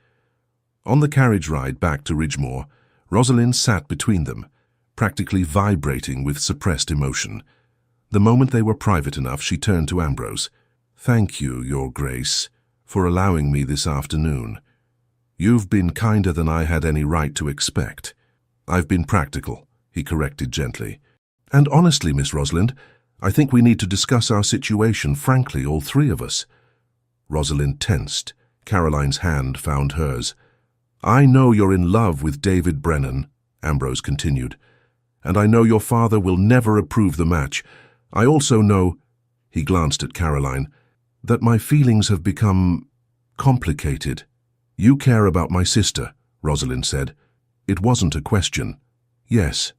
On the carriage ride back to Ridgemore, Rosalind sat between them, practically vibrating with suppressed emotion. The moment they were private enough, she turned to Ambrose. Thank you, Your Grace, for allowing me this afternoon. You've been kinder than I had any right to expect. I've been practical, he corrected gently. And honestly, Miss Rosalind, I think we need to discuss our situation frankly, all three of us. Rosalind tensed. Caroline's hand found hers. I know you're in love with David Brennan, Ambrose continued, and I know your father will never approve the match. I also know, he glanced at Caroline, that my feelings have become complicated. You care about my sister, Rosalind said. It wasn't a question. Yes.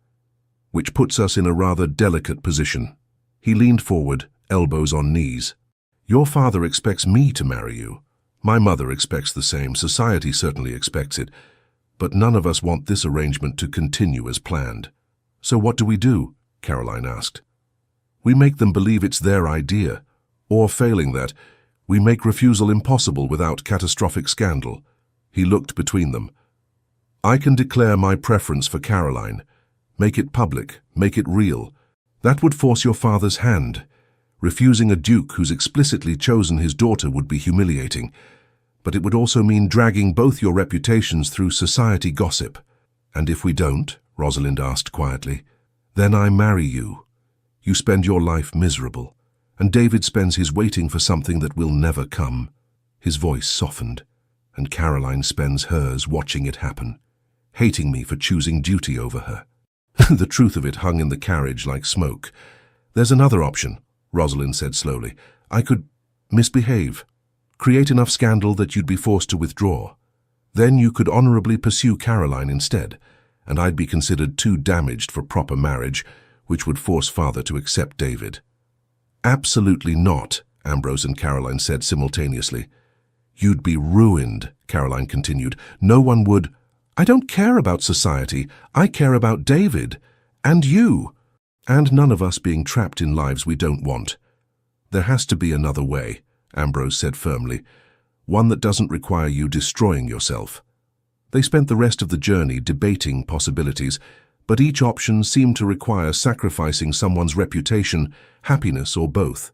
Which puts us in a rather delicate position. He leaned forward, elbows on knees. Your father expects me to marry you. My mother expects the same. Society certainly expects it. But none of us want this arrangement to continue as planned. So what do we do? Caroline asked. We make them believe it's their idea. Or failing that, we make refusal impossible without catastrophic scandal. He looked between them. I can declare my preference for Caroline. Make it public, make it real. That would force your father's hand. Refusing a duke who's explicitly chosen his daughter would be humiliating, but it would also mean dragging both your reputations through society gossip. And if we don't, Rosalind asked quietly, then I marry you. You spend your life miserable, and David spends his waiting for something that will never come. His voice softened, and Caroline spends hers watching it happen, hating me for choosing duty over her. The truth of it hung in the carriage like smoke. There's another option, Rosalind said slowly. I could misbehave, create enough scandal that you'd be forced to withdraw. Then you could honorably pursue Caroline instead, and I'd be considered too damaged for proper marriage, which would force father to accept David. Absolutely not, Ambrose and Caroline said simultaneously. You'd be ruined, Caroline continued. No one would. I don't care about society. I care about David. And you. And none of us being trapped in lives we don't want. There has to be another way, Ambrose said firmly. One that doesn't require you destroying yourself. They spent the rest of the journey debating possibilities, but each option seemed to require sacrificing someone's reputation, happiness, or both.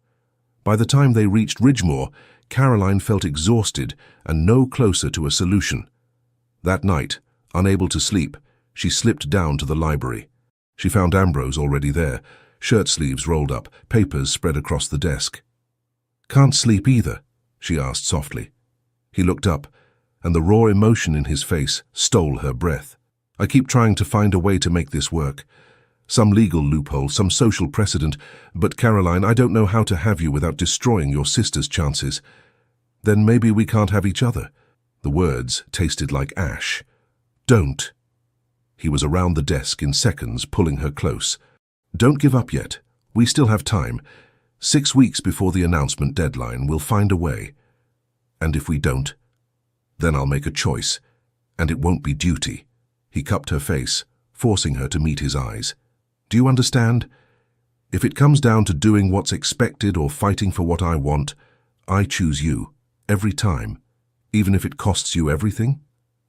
By the time they reached Ridgemore, Caroline felt exhausted and no closer to a solution. That night, unable to sleep, she slipped down to the library. She found Ambrose already there, shirt sleeves rolled up, papers spread across the desk. Can't sleep either, she asked softly. He looked up, and the raw emotion in his face stole her breath. I keep trying to find a way to make this work. Some legal loophole, some social precedent, but Caroline, I don't know how to have you without destroying your sister's chances. Then maybe we can't have each other. The words tasted like ash. Don't. He was around the desk in seconds, pulling her close. Don't give up yet. We still have time. 6 weeks before the announcement deadline, we'll find a way. And if we don't, then I'll make a choice, and it won't be duty. He cupped her face, forcing her to meet his eyes. Do you understand? If it comes down to doing what's expected or fighting for what I want, I choose you, every time, even if it costs you everything.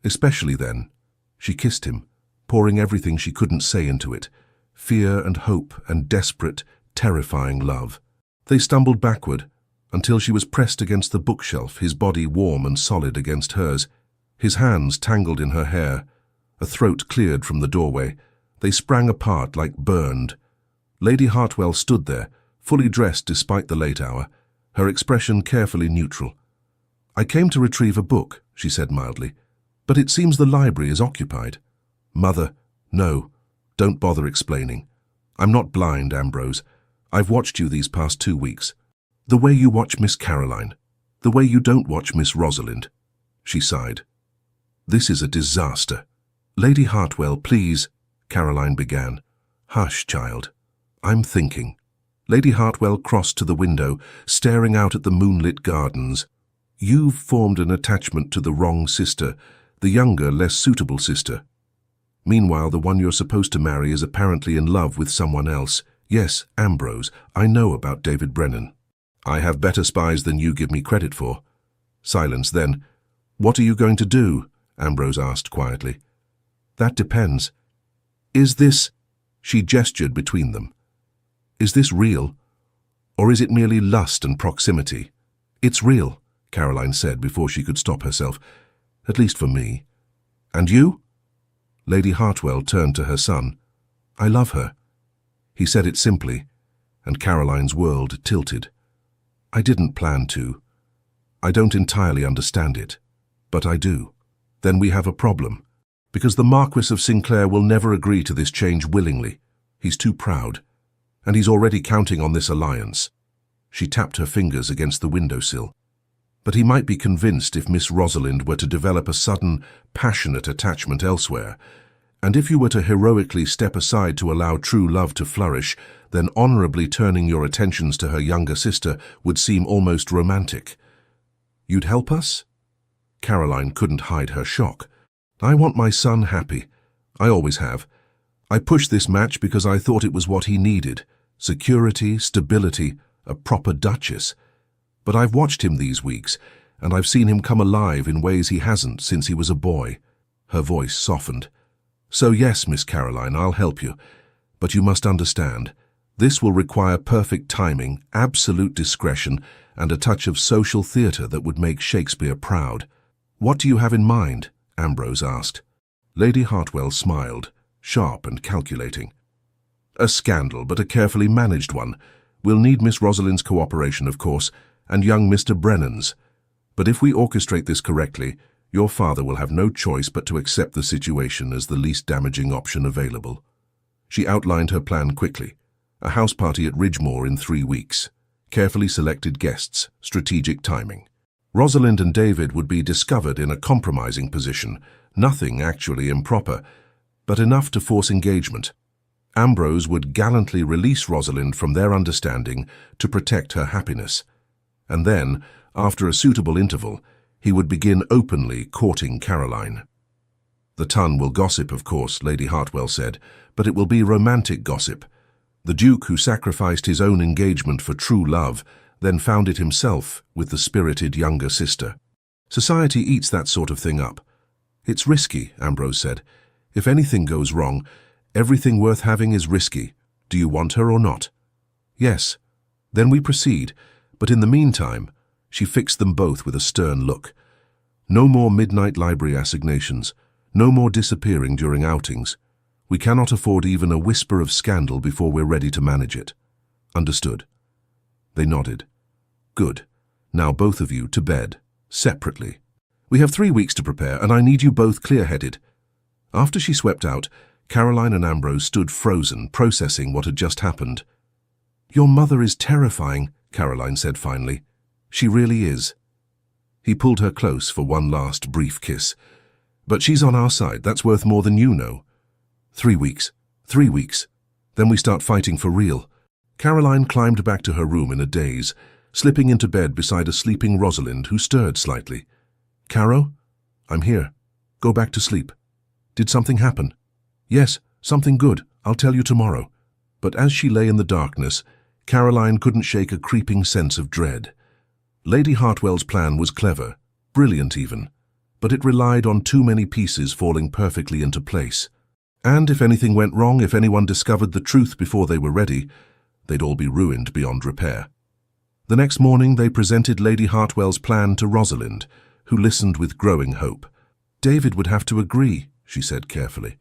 Especially then. She kissed him, pouring everything she couldn't say into it, fear and hope and desperate, terrifying love. They stumbled backward, until she was pressed against the bookshelf, his body warm and solid against hers, his hands tangled in her hair, a throat cleared from the doorway. They sprang apart like burned. Lady Hartwell stood there, fully dressed despite the late hour, her expression carefully neutral. I came to retrieve a book, she said mildly, but it seems the library is occupied. Mother, no, don't bother explaining. I'm not blind, Ambrose. I've watched you these past 2 weeks. The way you watch Miss Caroline, the way you don't watch Miss Rosalind. She sighed. This is a disaster. Lady Hartwell, please, Caroline began. Hush, child. I'm thinking. Lady Hartwell crossed to the window, staring out at the moonlit gardens. You've formed an attachment to the wrong sister, the younger, less suitable sister. Meanwhile, the one you're supposed to marry is apparently in love with someone else. Yes, Ambrose, I know about David Brennan. I have better spies than you give me credit for. Silence then. What are you going to do? Ambrose asked quietly. That depends. Is this... She gestured between them. Is this real? Or is it merely lust and proximity? It's real, Caroline said before she could stop herself. At least for me. And you? Lady Hartwell turned to her son. I love her. He said it simply, and Caroline's world tilted. I didn't plan to. I don't entirely understand it, but I do. Then we have a problem, because the Marquis of Sinclair will never agree to this change willingly. He's too proud, and he's already counting on this alliance. She tapped her fingers against the windowsill. But he might be convinced if Miss Rosalind were to develop a sudden, passionate attachment elsewhere, and if you were to heroically step aside to allow true love to flourish, then honorably turning your attentions to her younger sister would seem almost romantic. You'd help us? Caroline couldn't hide her shock. I want my son happy. I always have. I pushed this match because I thought it was what he needed. Security, stability, a proper duchess. But I've watched him these weeks, and I've seen him come alive in ways he hasn't since he was a boy." Her voice softened. "So yes, Miss Caroline, I'll help you. But you must understand, this will require perfect timing, absolute discretion, and a touch of social theatre that would make Shakespeare proud." "What do you have in mind?" Ambrose asked. Lady Hartwell smiled, sharp and calculating. "A scandal, but a carefully managed one. We'll need Miss Rosalind's cooperation, of course, and young Mr. Brennan's. But if we orchestrate this correctly, your father will have no choice but to accept the situation as the least damaging option available." She outlined her plan quickly. A house party at Ridgemore in 3 weeks. Carefully selected guests, strategic timing. Rosalind and David would be discovered in a compromising position, nothing actually improper, but enough to force engagement. Ambrose would gallantly release Rosalind from their understanding to protect her happiness. And then, after a suitable interval, he would begin openly courting Caroline. "The ton will gossip, of course," Lady Hartwell said, "but it will be romantic gossip. The Duke who sacrificed his own engagement for true love then found it himself with the spirited younger sister. Society eats that sort of thing up. It's risky," Ambrose said. "If anything goes wrong, everything worth having is risky. Do you want her or not?" "Yes." "Then we proceed. But in the meantime," she fixed them both with a stern look, "no more midnight library assignations, no more disappearing during outings. We cannot afford even a whisper of scandal before we're ready to manage it." "Understood." They nodded. "Good. Now both of you to bed, separately. We have 3 weeks to prepare, and I need you both clear-headed." After she swept out, Caroline and Ambrose stood frozen, processing what had just happened. "Your mother is terrifying," Caroline said finally. "She really is." He pulled her close for one last brief kiss. "But she's on our side. That's worth more than you know." 3 weeks. 3 weeks. Then we start fighting for real." Caroline climbed back to her room in a daze, slipping into bed beside a sleeping Rosalind who stirred slightly. "Caro? I'm here. Go back to sleep. Did something happen?" "Yes, something good. I'll tell you tomorrow." But as she lay in the darkness, Caroline couldn't shake a creeping sense of dread. Lady Hartwell's plan was clever, brilliant even, but it relied on too many pieces falling perfectly into place. And if anything went wrong, if anyone discovered the truth before they were ready, they'd all be ruined beyond repair. The next morning they presented Lady Hartwell's plan to Rosalind, who listened with growing hope. "David would have to agree," she said carefully.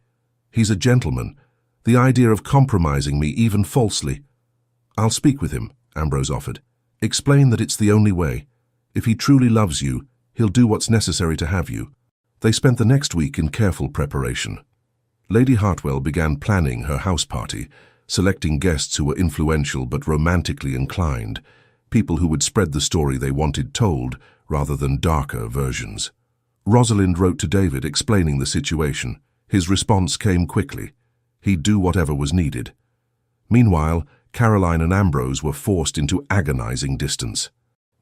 "He's a gentleman. The idea of compromising me, even falsely—" "I'll speak with him," Ambrose offered. "Explain that it's the only way. If he truly loves you, he'll do what's necessary to have you." They spent the next week in careful preparation. Lady Hartwell began planning her house party, selecting guests who were influential but romantically inclined, people who would spread the story they wanted told rather than darker versions. Rosalind wrote to David explaining the situation. His response came quickly. He'd do whatever was needed. Meanwhile, Caroline and Ambrose were forced into agonizing distance.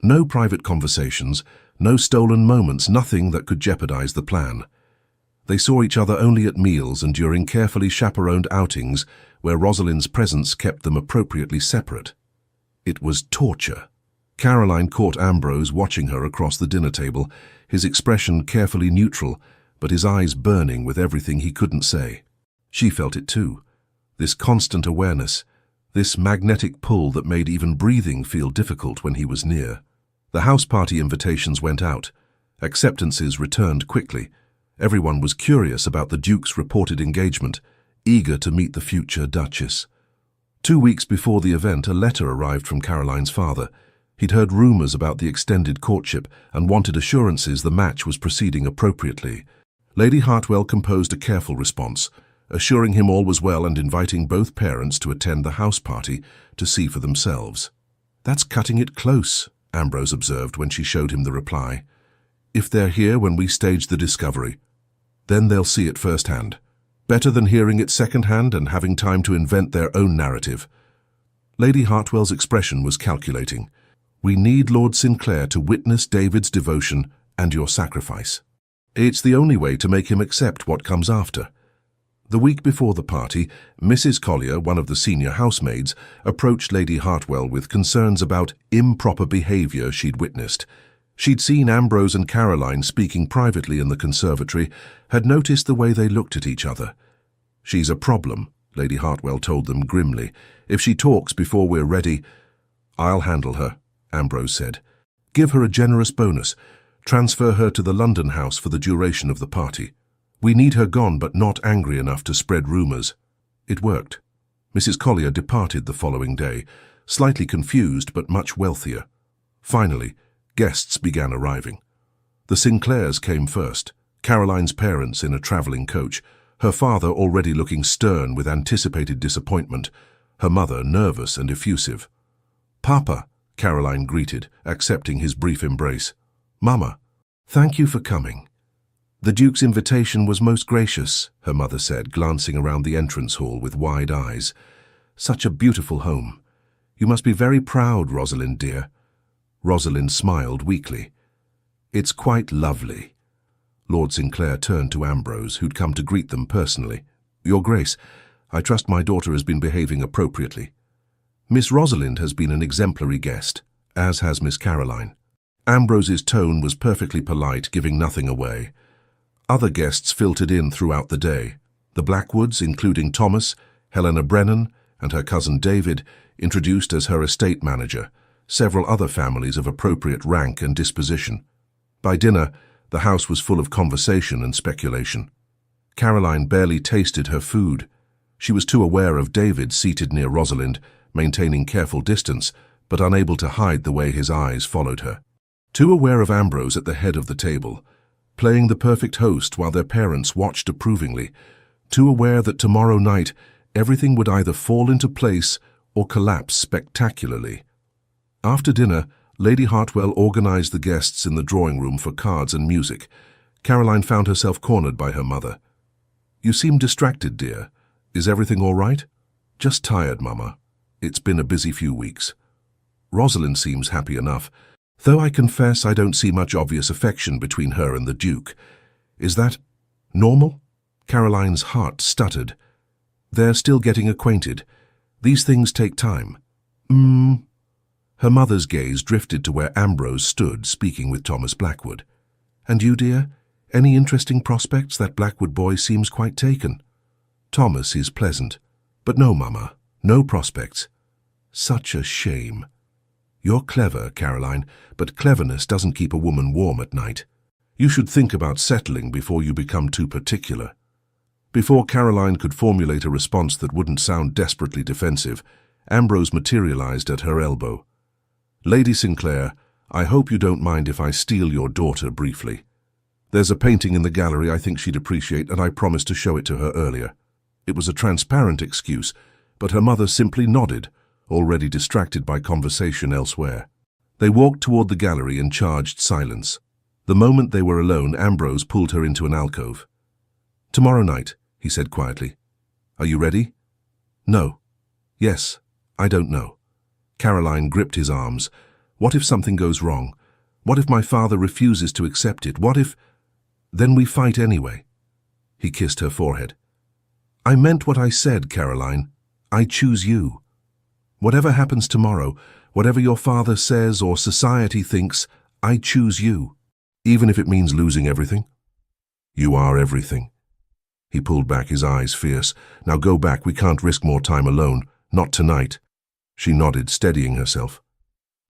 No private conversations, no stolen moments, nothing that could jeopardize the plan. They saw each other only at meals and during carefully chaperoned outings where Rosalind's presence kept them appropriately separate. It was torture. Caroline caught Ambrose watching her across the dinner table, his expression carefully neutral, but his eyes burning with everything he couldn't say. She felt it too. This constant awareness, this magnetic pull that made even breathing feel difficult when he was near. The house party invitations went out. Acceptances returned quickly. Everyone was curious about the Duke's reported engagement, eager to meet the future Duchess. 2 weeks before the event, a letter arrived from Caroline's father. He'd heard rumors about the extended courtship and wanted assurances the match was proceeding appropriately. Lady Hartwell composed a careful response, assuring him all was well and inviting both parents to attend the house party to see for themselves. "That's cutting it close," Ambrose observed when she showed him the reply. "If they're here when we stage the discovery, then they'll see it firsthand. Better than hearing it secondhand and having time to invent their own narrative." Lady Hartwell's expression was calculating. "We need Lord Sinclair to witness David's devotion and your sacrifice. It's the only way to make him accept what comes after." The week before the party, Mrs. Collier, one of the senior housemaids, approached Lady Hartwell with concerns about improper behavior she'd witnessed. She'd seen Ambrose and Caroline speaking privately in the conservatory, had noticed the way they looked at each other. "She's a problem," Lady Hartwell told them grimly. "If she talks before we're ready—" "I'll handle her," Ambrose said. "Give her a generous bonus. Transfer her to the London house for the duration of the party. We need her gone but not angry enough to spread rumours." It worked. Mrs. Collier departed the following day, slightly confused but much wealthier. Finally, guests began arriving. The Sinclairs came first, Caroline's parents in a travelling coach, her father already looking stern with anticipated disappointment, her mother nervous and effusive. "Papa," Caroline greeted, accepting his brief embrace. "Mama, thank you for coming." "The Duke's invitation was most gracious," her mother said, glancing around the entrance hall with wide eyes. "Such a beautiful home. You must be very proud, Rosalind, dear." Rosalind smiled weakly. "It's quite lovely." Lord Sinclair turned to Ambrose, who'd come to greet them personally. "Your Grace, I trust my daughter has been behaving appropriately." "Miss Rosalind has been an exemplary guest, as has Miss Caroline." Ambrose's tone was perfectly polite, giving nothing away. Other guests filtered in throughout the day. The Blackwoods, including Thomas, Helena Brennan, and her cousin David, introduced as her estate manager, several other families of appropriate rank and disposition. By dinner, the house was full of conversation and speculation. Caroline barely tasted her food. She was too aware of David seated near Rosalind, maintaining careful distance, but unable to hide the way his eyes followed her. Too aware of Ambrose at the head of the table, playing the perfect host while their parents watched approvingly, too aware that tomorrow night everything would either fall into place or collapse spectacularly. After dinner, Lady Hartwell organized the guests in the drawing room for cards and music. Caroline found herself cornered by her mother. "You seem distracted, dear. Is everything all right?" "Just tired, Mama. It's been a busy few weeks." "Rosalind seems happy enough, though I confess I don't see much obvious affection between her and the Duke. Is that normal?" Caroline's heart stuttered. "They're still getting acquainted. These things take time." Her mother's gaze drifted to where Ambrose stood, speaking with Thomas Blackwood. "And you, dear? Any interesting prospects? That Blackwood boy seems quite taken." "Thomas is pleasant. But no, Mama, no prospects." "Such a shame." "You're clever, Caroline, but cleverness doesn't keep a woman warm at night. You should think about settling before you become too particular." Before Caroline could formulate a response that wouldn't sound desperately defensive, Ambrose materialized at her elbow. "Lady Sinclair, I hope you don't mind if I steal your daughter briefly. There's a painting in the gallery I think she'd appreciate, and I promised to show it to her earlier." It was a transparent excuse, but her mother simply nodded, already distracted by conversation elsewhere. They walked toward the gallery in charged silence. The moment they were alone, Ambrose pulled her into an alcove. "Tomorrow night," he said quietly. "Are you ready?" "No." "Yes. I don't know." Caroline gripped his arms. "What if something goes wrong? What if my father refuses to accept it? What if—" "Then we fight anyway." He kissed her forehead. "I meant what I said, Caroline. I choose you. Whatever happens tomorrow, whatever your father says or society thinks, I choose you. Even if it means losing everything." "You are everything." He pulled back, his eyes fierce. "Now go back, we can't risk more time alone. Not tonight." She nodded, steadying herself.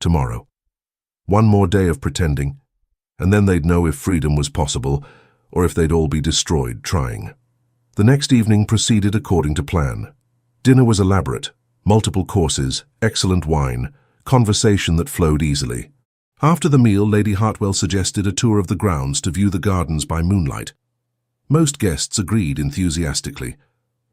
"Tomorrow. One more day of pretending, and then they'd know if freedom was possible, or if they'd all be destroyed trying." The next evening proceeded according to plan. Dinner was elaborate, multiple courses, excellent wine, conversation that flowed easily. After the meal, Lady Hartwell suggested a tour of the grounds to view the gardens by moonlight. Most guests agreed enthusiastically.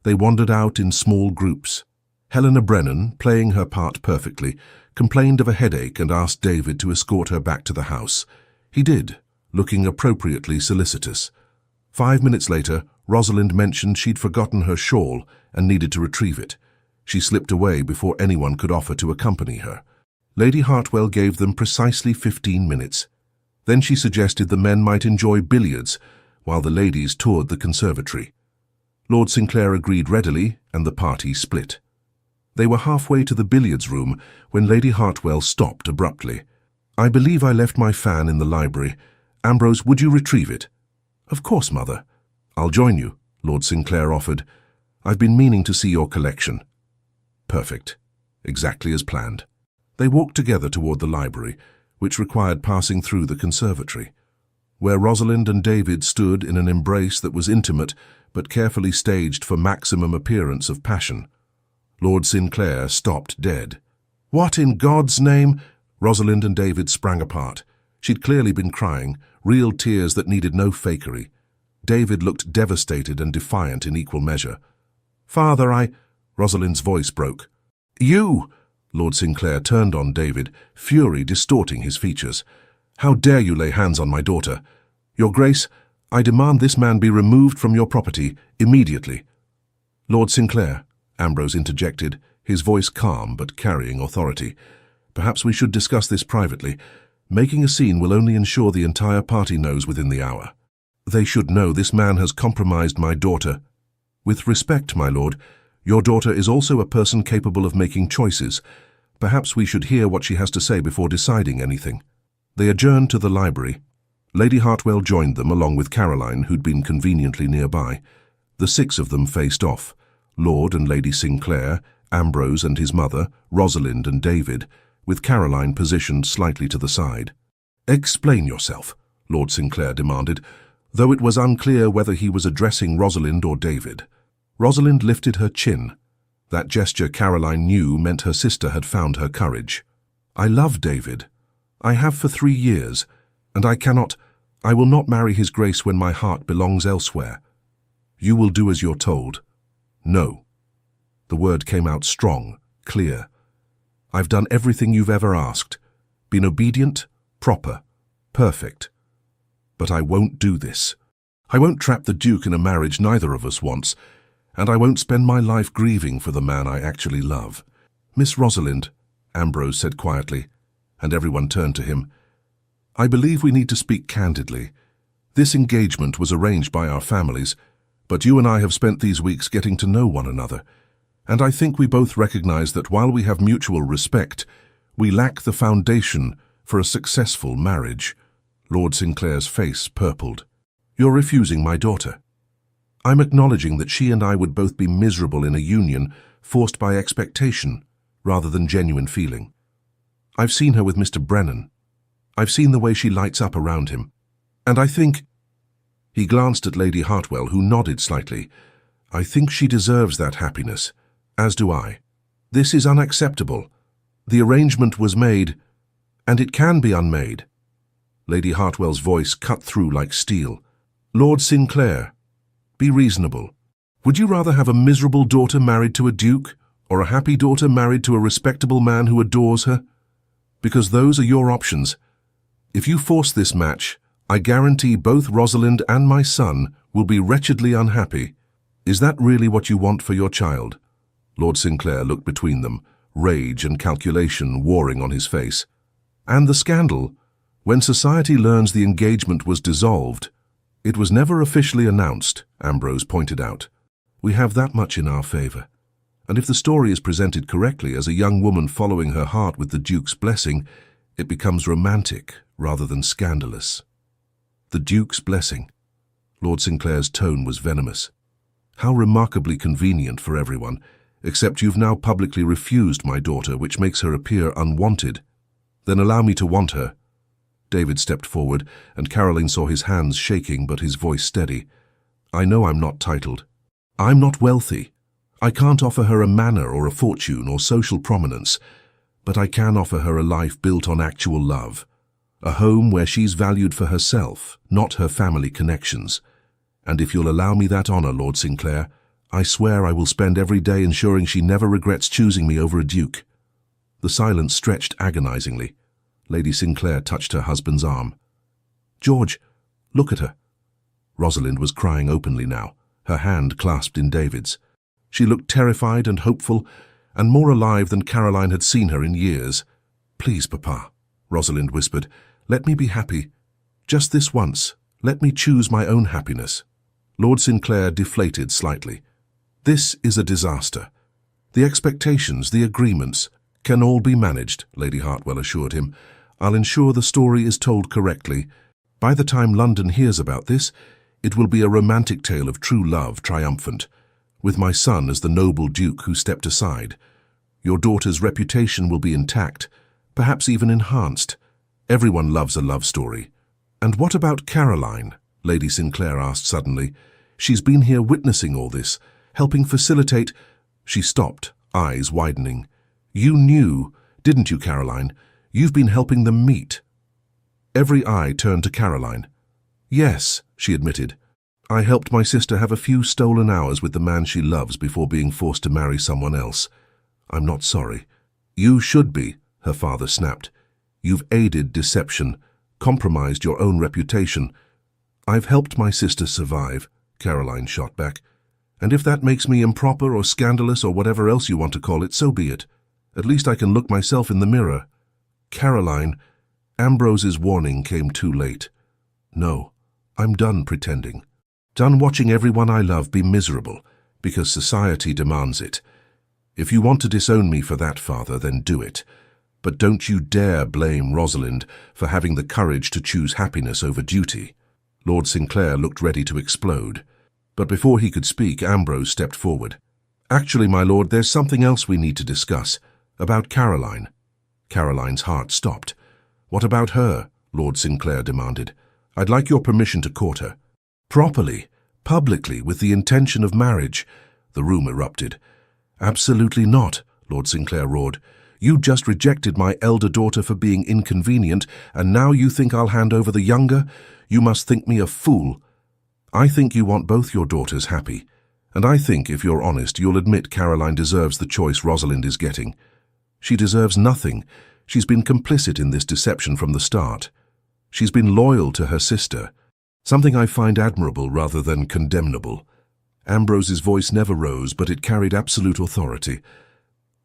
They wandered out in small groups. Helena Brennan, playing her part perfectly, complained of a headache and asked David to escort her back to the house. He did, looking appropriately solicitous. 5 minutes later, Rosalind mentioned she'd forgotten her shawl and needed to retrieve it. She slipped away before anyone could offer to accompany her. Lady Hartwell gave them precisely 15 minutes. Then she suggested the men might enjoy billiards, while the ladies toured the conservatory. Lord Sinclair agreed readily, and the party split. They were halfway to the billiards room when Lady Hartwell stopped abruptly. I believe I left my fan in the library. Ambrose, would you retrieve it? Of course, Mother. I'll join you, Lord Sinclair offered. I've been meaning to see your collection. Perfect. Exactly as planned. They walked together toward the library, which required passing through the conservatory, where Rosalind and David stood in an embrace that was intimate but carefully staged for maximum appearance of passion. Lord Sinclair stopped dead. What in God's name? Rosalind and David sprang apart. She'd clearly been crying, real tears that needed no fakery. David looked devastated and defiant in equal measure. Father, Rosalind's voice broke. You! Lord Sinclair turned on David, fury distorting his features. How dare you lay hands on my daughter? Your Grace, I demand this man be removed from your property immediately. Lord Sinclair, Ambrose interjected, his voice calm but carrying authority. Perhaps we should discuss this privately. Making a scene will only ensure the entire party knows within the hour. They should know this man has compromised my daughter. With respect, my lord, your daughter is also a person capable of making choices. Perhaps we should hear what she has to say before deciding anything. They adjourned to the library. Lady Hartwell joined them along with Caroline, who'd been conveniently nearby. The six of them faced off, Lord and Lady Sinclair, Ambrose and his mother, Rosalind and David, with Caroline positioned slightly to the side. Explain yourself, Lord Sinclair demanded, though it was unclear whether he was addressing Rosalind or David. Rosalind lifted her chin. That gesture Caroline knew meant her sister had found her courage. I love David. I have for 3 years, and I will not marry his Grace when my heart belongs elsewhere. You will do as you're told. No. The word came out strong, clear. I've done everything you've ever asked. Been obedient, proper, perfect. But I won't do this. I won't trap the Duke in a marriage neither of us wants, and I won't spend my life grieving for the man I actually love. Miss Rosalind, Ambrose said quietly, and everyone turned to him. I believe we need to speak candidly. This engagement was arranged by our families, but you and I have spent these weeks getting to know one another, and I think we both recognize that while we have mutual respect, we lack the foundation for a successful marriage. Lord Sinclair's face purpled. You're refusing my daughter. I'm acknowledging that she and I would both be miserable in a union forced by expectation rather than genuine feeling. I've seen her with Mr. Brennan. I've seen the way she lights up around him. And I think... He glanced at Lady Hartwell, who nodded slightly. I think she deserves that happiness, as do I. This is unacceptable. The arrangement was made, and it can be unmade. Lady Hartwell's voice cut through like steel. Lord Sinclair, be reasonable. Would you rather have a miserable daughter married to a duke, or a happy daughter married to a respectable man who adores her? Because those are your options. If you force this match, I guarantee both Rosalind and my son will be wretchedly unhappy. Is that really what you want for your child? Lord Sinclair looked between them, rage and calculation warring on his face. And the scandal? When society learns the engagement was dissolved, it was never officially announced, Ambrose pointed out. We have that much in our favor. And if the story is presented correctly as a young woman following her heart with the Duke's blessing, it becomes romantic rather than scandalous. The Duke's blessing. Lord Sinclair's tone was venomous. How remarkably convenient for everyone, except you've now publicly refused my daughter, which makes her appear unwanted. Then allow me to want her. David stepped forward, and Caroline saw his hands shaking but his voice steady. I know I'm not titled. I'm not wealthy. I can't offer her a manor or a fortune or social prominence, but I can offer her a life built on actual love, a home where she's valued for herself, not her family connections. And if you'll allow me that honor, Lord Sinclair, I swear I will spend every day ensuring she never regrets choosing me over a duke. The silence stretched agonizingly. Lady Sinclair touched her husband's arm. George, look at her. Rosalind was crying openly now, her hand clasped in David's. She looked terrified and hopeful, and more alive than Caroline had seen her in years. Please, Papa, Rosalind whispered, let me be happy. Just this once, let me choose my own happiness. Lord Sinclair deflated slightly. This is a disaster. The expectations, the agreements, can all be managed, Lady Hartwell assured him. I'll ensure the story is told correctly. By the time London hears about this, it will be a romantic tale of true love triumphant, with my son as the noble duke who stepped aside. Your daughter's reputation will be intact, perhaps even enhanced. Everyone loves a love story. And what about Caroline? Lady Sinclair asked suddenly. She's been here witnessing all this, helping facilitate. She stopped, eyes widening. You knew, didn't you, Caroline? You've been helping them meet. Every eye turned to Caroline. Yes, she admitted. I helped my sister have a few stolen hours with the man she loves before being forced to marry someone else. I'm not sorry. You should be, her father snapped. You've aided deception, compromised your own reputation. I've helped my sister survive, Caroline shot back. And if that makes me improper or scandalous or whatever else you want to call it, so be it. At least I can look myself in the mirror. Caroline, Ambrose's warning came too late. No, I'm done pretending. Done watching everyone I love be miserable, because society demands it. If you want to disown me for that, father, then do it. But don't you dare blame Rosalind for having the courage to choose happiness over duty. Lord Sinclair looked ready to explode. But before he could speak, Ambrose stepped forward. Actually, my lord, there's something else we need to discuss. About Caroline. Caroline's heart stopped. What about her? Lord Sinclair demanded. I'd like your permission to court her. Properly, publicly, with the intention of marriage. The room erupted. Absolutely not, Lord Sinclair roared. You just rejected my elder daughter for being inconvenient, and now you think I'll hand over the younger? You must think me a fool. I think you want both your daughters happy, and I think, if you're honest, you'll admit Caroline deserves the choice Rosalind is getting. She deserves nothing. She's been complicit in this deception from the start. She's been loyal to her sister, something I find admirable rather than condemnable. Ambrose's voice never rose, but it carried absolute authority.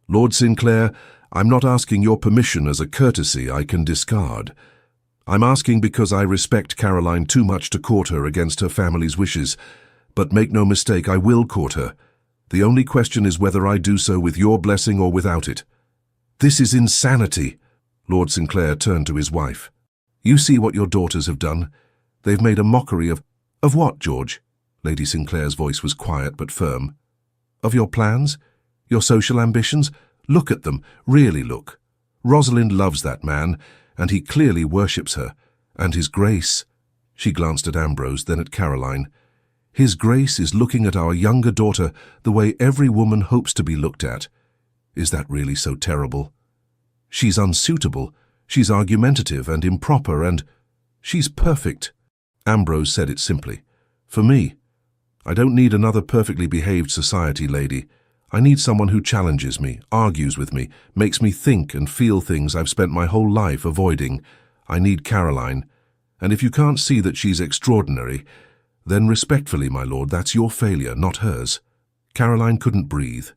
Lord Sinclair, I'm not asking your permission as a courtesy I can discard. I'm asking because I respect Caroline too much to court her against her family's wishes. But make no mistake, I will court her. The only question is whether I do so with your blessing or without it. This is insanity. Lord Sinclair turned to his wife. You see what your daughters have done. They've made a mockery of what, George? Lady Sinclair's voice was quiet but firm. Of your plans? Your social ambitions? Look at them, really look. Rosalind loves that man, and he clearly worships her. And his grace. She glanced at Ambrose, then at Caroline. His grace is looking at our younger daughter the way every woman hopes to be looked at. Is that really so terrible? She's unsuitable. She's argumentative and improper and... She's perfect. Ambrose said it simply. For me. I don't need another perfectly behaved society lady. I need someone who challenges me, argues with me, makes me think and feel things I've spent my whole life avoiding. I need Caroline. And if you can't see that she's extraordinary, then respectfully, my lord, that's your failure, not hers. Caroline couldn't breathe.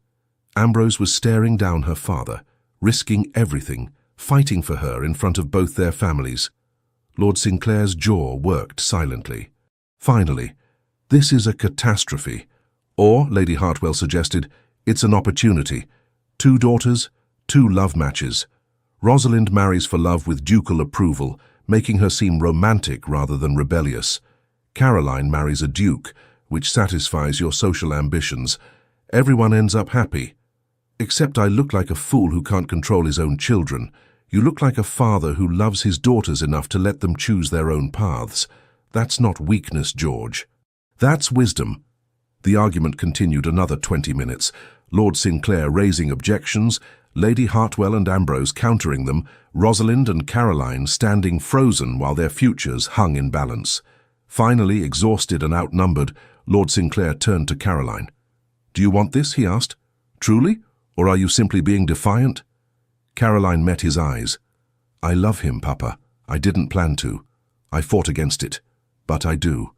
Ambrose was staring down her father, risking everything, fighting for her in front of both their families. Lord Sinclair's jaw worked silently. Finally, this is a catastrophe. Or, Lady Hartwell suggested, it's an opportunity. 2 daughters, 2 love matches. Rosalind marries for love with ducal approval, making her seem romantic rather than rebellious. Caroline marries a duke, which satisfies your social ambitions. Everyone ends up happy. Except I look like a fool who can't control his own children. You look like a father who loves his daughters enough to let them choose their own paths. That's not weakness, George. That's wisdom. The argument continued another 20 minutes, Lord Sinclair raising objections, Lady Hartwell and Ambrose countering them, Rosalind and Caroline standing frozen while their futures hung in balance. Finally, exhausted and outnumbered, Lord Sinclair turned to Caroline. Do you want this? He asked. Truly? Or are you simply being defiant? Caroline met his eyes. I love him, Papa. I didn't plan to. I fought against it. But I do.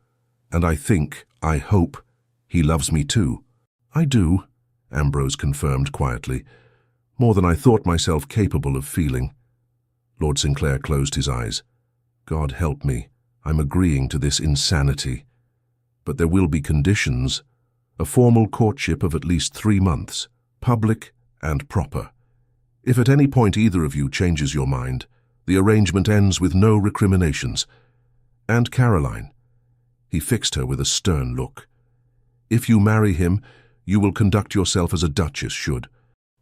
And I hope, he loves me too. I do, Ambrose confirmed quietly. More than I thought myself capable of feeling. Lord Sinclair closed his eyes. God help me. I'm agreeing to this insanity. But there will be conditions. A formal courtship of at least 3 months, public and proper. If at any point either of you changes your mind, The arrangement ends with no recriminations. And Caroline. He fixed her with a stern look. If you marry him, you will conduct yourself as a duchess should.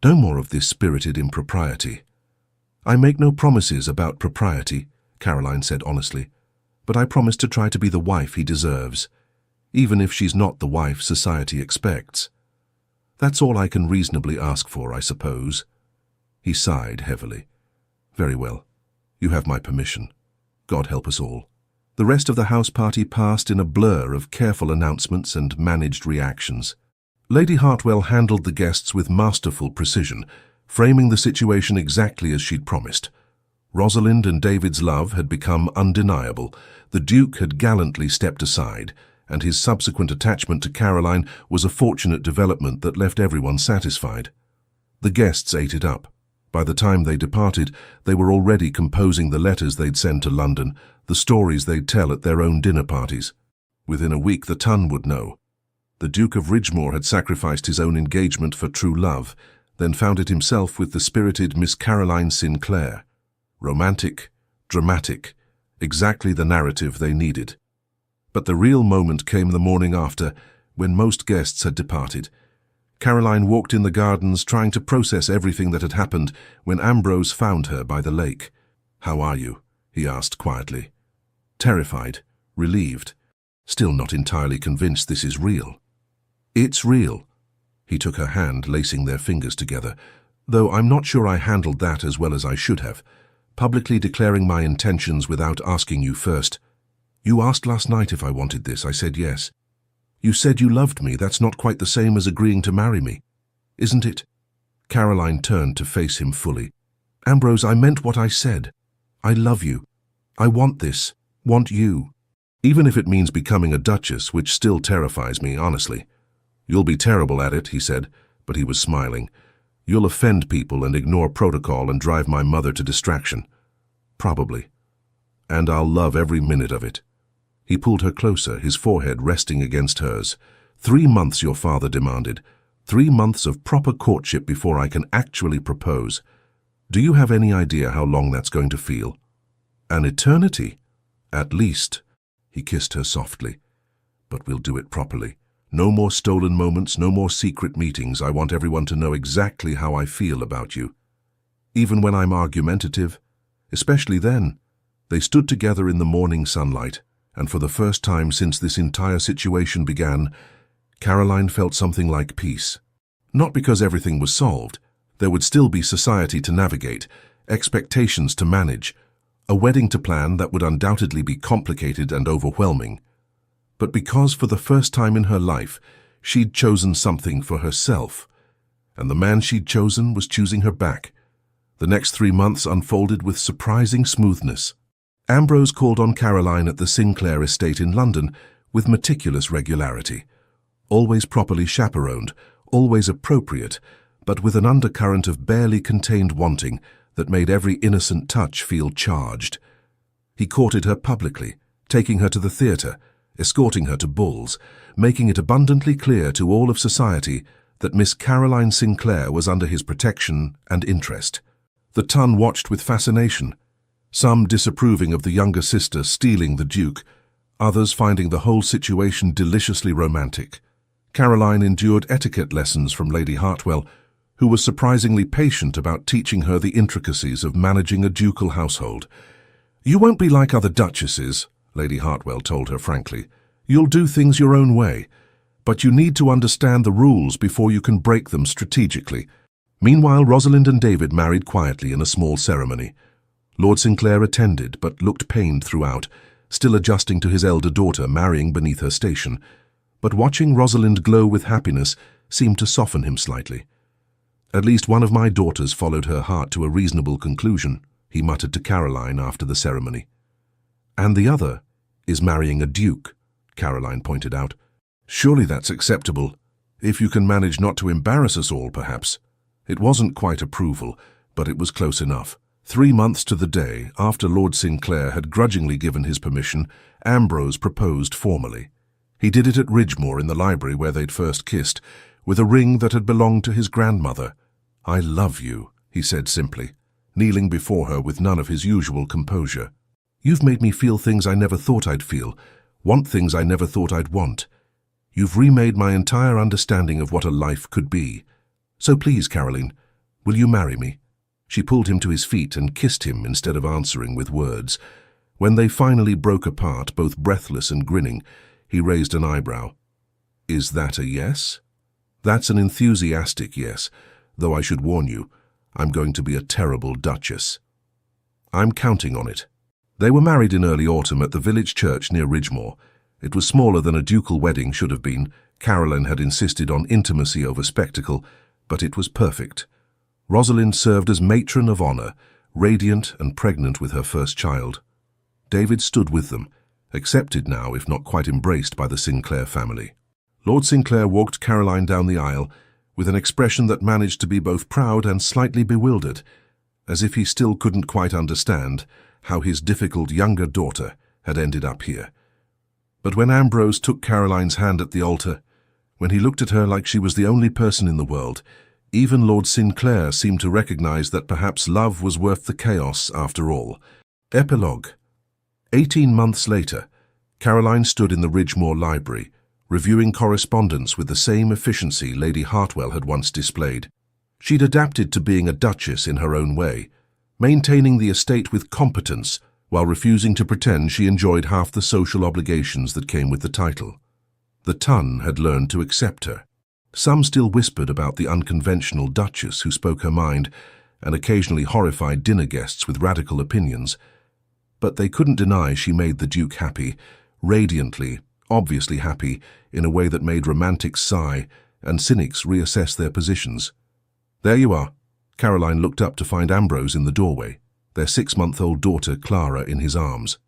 No more of this spirited impropriety. I make no promises about propriety, Caroline said honestly, but I promise to try to be the wife he deserves, even if she's not the wife society expects. That's all I can reasonably ask for, I suppose. He sighed heavily. Very well. You have my permission. God help us all. The rest of the house party passed in a blur of careful announcements and managed reactions. Lady Hartwell handled the guests with masterful precision, framing the situation exactly as she'd promised. Rosalind and David's love had become undeniable. The Duke had gallantly stepped aside, and his subsequent attachment to Caroline was a fortunate development that left everyone satisfied. The guests ate it up. By the time they departed, they were already composing the letters they'd send to London, the stories they'd tell at their own dinner parties. Within a week, the Ton would know. The Duke of Ridgemore had sacrificed his own engagement for true love, then found it himself with the spirited Miss Caroline Sinclair. Romantic, dramatic, exactly the narrative they needed. But the real moment came the morning after, when most guests had departed. Caroline walked in the gardens trying to process everything that had happened when Ambrose found her by the lake. "How are you?" he asked quietly. Terrified, relieved, still not entirely convinced this is real. "It's real." He took her hand, lacing their fingers together, though I'm not sure I handled that as well as I should have, publicly declaring my intentions without asking you first. "You asked last night if I wanted this. I said yes. You said you loved me. That's not quite the same as agreeing to marry me, isn't it?" Caroline turned to face him fully. "Ambrose, I meant what I said. I love you. I want this, want you. Even if it means becoming a duchess, which still terrifies me, honestly." "You'll be terrible at it," he said, but he was smiling. "You'll offend people and ignore protocol and drive my mother to distraction." "Probably. And I'll love every minute of it." He pulled her closer, his forehead resting against hers. 3 months, your father demanded. 3 months of proper courtship before I can actually propose. Do you have any idea how long that's going to feel? An eternity, at least. He kissed her softly. But we'll do it properly. No more stolen moments, no more secret meetings. I want everyone to know exactly how I feel about you. Even when I'm argumentative, especially then. They stood together in the morning sunlight, and for the first time since this entire situation began, Caroline felt something like peace. Not because everything was solved. There would still be society to navigate, expectations to manage, a wedding to plan that would undoubtedly be complicated and overwhelming. But because for the first time in her life, she'd chosen something for herself, and the man she'd chosen was choosing her back. The next 3 months unfolded with surprising smoothness. Ambrose called on Caroline at the Sinclair estate in London with meticulous regularity, always properly chaperoned, always appropriate, but with an undercurrent of barely contained wanting that made every innocent touch feel charged. He courted her publicly, taking her to the theatre, escorting her to balls, making it abundantly clear to all of society that Miss Caroline Sinclair was under his protection and interest. The Ton watched with fascination, some disapproving of the younger sister stealing the Duke, others finding the whole situation deliciously romantic. Caroline endured etiquette lessons from Lady Hartwell, who was surprisingly patient about teaching her the intricacies of managing a ducal household. "You won't be like other duchesses," Lady Hartwell told her frankly. "You'll do things your own way, but you need to understand the rules before you can break them strategically." Meanwhile, Rosalind and David married quietly in a small ceremony. Lord Sinclair attended, but looked pained throughout, still adjusting to his elder daughter marrying beneath her station. But watching Rosalind glow with happiness seemed to soften him slightly. "At least one of my daughters followed her heart to a reasonable conclusion," he muttered to Caroline after the ceremony. "And the other is marrying a duke," Caroline pointed out. "Surely that's acceptable, if you can manage not to embarrass us all, perhaps." It wasn't quite approval, but it was close enough. 3 months to the day after Lord Sinclair had grudgingly given his permission, Ambrose proposed formally. He did it at Ridgemore in the library where they'd first kissed, with a ring that had belonged to his grandmother. "I love you," he said simply. kneeling before her with none of his usual composure. "You've made me feel things I never thought I'd feel, want things I never thought I'd want. You've remade my entire understanding of what a life could be. So please, Caroline, will you marry me?" She pulled him to his feet and kissed him instead of answering with words. When they finally broke apart, both breathless and grinning, he raised an eyebrow. "Is that a yes?" "That's an enthusiastic yes, though I should warn you, I'm going to be a terrible duchess." "I'm counting on it." They were married in early autumn at the village church near Ridgemore. It was smaller than a ducal wedding should have been. Caroline had insisted on intimacy over spectacle, but it was perfect. Rosalind served as matron of honor, radiant and pregnant with her first child. David stood with them, accepted now if not quite embraced by the Sinclair family. Lord Sinclair walked Caroline down the aisle with an expression that managed to be both proud and slightly bewildered, as if he still couldn't quite understand how his difficult younger daughter had ended up here. But when Ambrose took Caroline's hand at the altar, when he looked at her like she was the only person in the world, even Lord Sinclair seemed to recognize that perhaps love was worth the chaos after all. Epilogue. 18 months later, Caroline stood in the Ridgemore Library, reviewing correspondence with the same efficiency Lady Hartwell had once displayed. She'd adapted to being a duchess in her own way, maintaining the estate with competence while refusing to pretend she enjoyed half the social obligations that came with the title. The ton had learned to accept her. Some still whispered about the unconventional duchess who spoke her mind and occasionally horrified dinner guests with radical opinions. But they couldn't deny she made the Duke happy, radiantly, obviously happy, in a way that made romantics sigh and cynics reassess their positions. "There you are." Caroline looked up to find Ambrose in the doorway, their 6-month-old daughter Clara in his arms.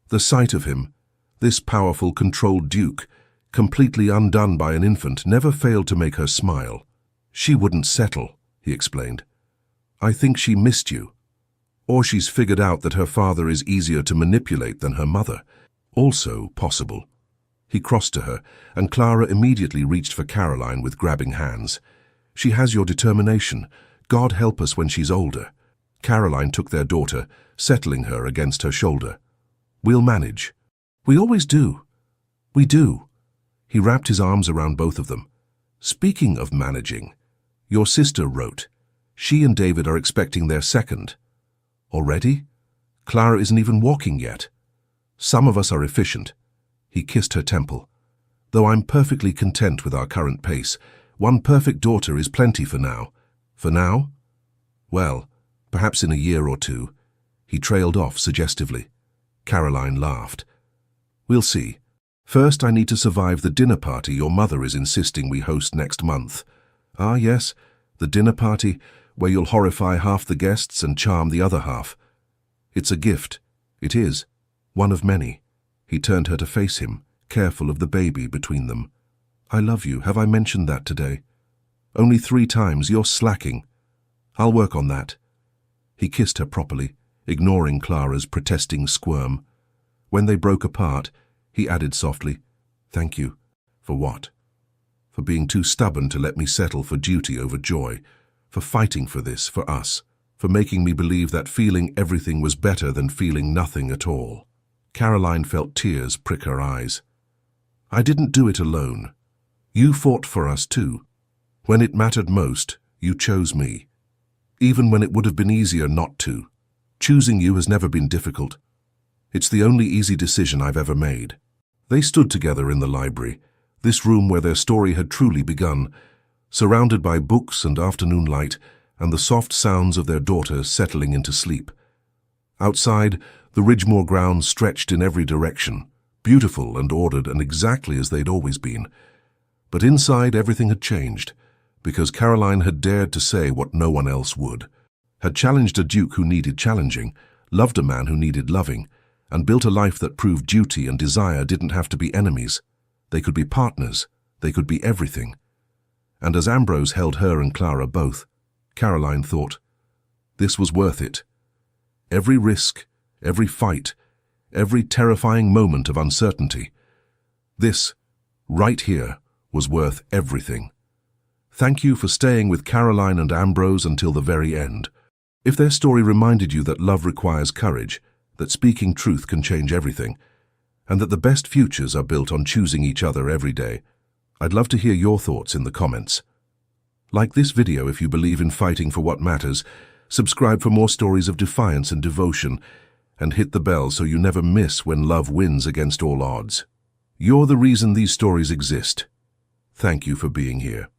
The sight of him, this powerful, controlled Duke, completely undone by an infant, never failed to make her smile. "She wouldn't settle," he explained. "I think she missed you. Or she's figured out that her father is easier to manipulate than her mother. Also possible." He crossed to her, and Clara immediately reached for Caroline with grabbing hands. "She has your determination. God help us when she's older." Caroline took their daughter, settling her against her shoulder. "We'll manage. We always do. We do." He wrapped his arms around both of them. "Speaking of managing, your sister wrote. She and David are expecting their second. Already? Clara isn't even walking yet. Some of us are efficient." He kissed her temple. "Though I'm perfectly content with our current pace, one perfect daughter is plenty for now." "For now?" "Well, perhaps in a year or two." He trailed off suggestively. Caroline laughed. "We'll see. First, I need to survive the dinner party your mother is insisting we host next month." "Ah, yes, the dinner party, where you'll horrify half the guests and charm the other half. It's a gift. It is. One of many." He turned her to face him, careful of the baby between them. "I love you. Have I mentioned that today?" "Only 3 times. You're slacking." "I'll work on that." He kissed her properly, ignoring Clara's protesting squirm. When they broke apart, he added softly, "Thank you." "For what?" "For being too stubborn to let me settle for duty over joy, for fighting for this, for us, for making me believe that feeling everything was better than feeling nothing at all." Caroline felt tears prick her eyes. "I didn't do it alone. You fought for us too. When it mattered most, you chose me. Even when it would have been easier not to. Choosing you has never been difficult. It's the only easy decision I've ever made." They stood together in the library, this room where their story had truly begun, surrounded by books and afternoon light and the soft sounds of their daughter settling into sleep. Outside, the Ridgemore grounds stretched in every direction, beautiful and ordered and exactly as they'd always been. But inside, everything had changed, because Caroline had dared to say what no one else would, had challenged a duke who needed challenging, loved a man who needed loving, and built a life that proved duty and desire didn't have to be enemies. They could be partners. They could be everything. And as Ambrose held her and Clara both, Caroline thought, this was worth it. Every risk, every fight, every terrifying moment of uncertainty. This, right here, was worth everything. Thank you for staying with Caroline and Ambrose until the very end. If their story reminded you that love requires courage, that speaking truth can change everything, and that the best futures are built on choosing each other every day, I'd love to hear your thoughts in the comments. Like this video if you believe in fighting for what matters, subscribe for more stories of defiance and devotion, and hit the bell so you never miss when love wins against all odds. You're the reason these stories exist. Thank you for being here.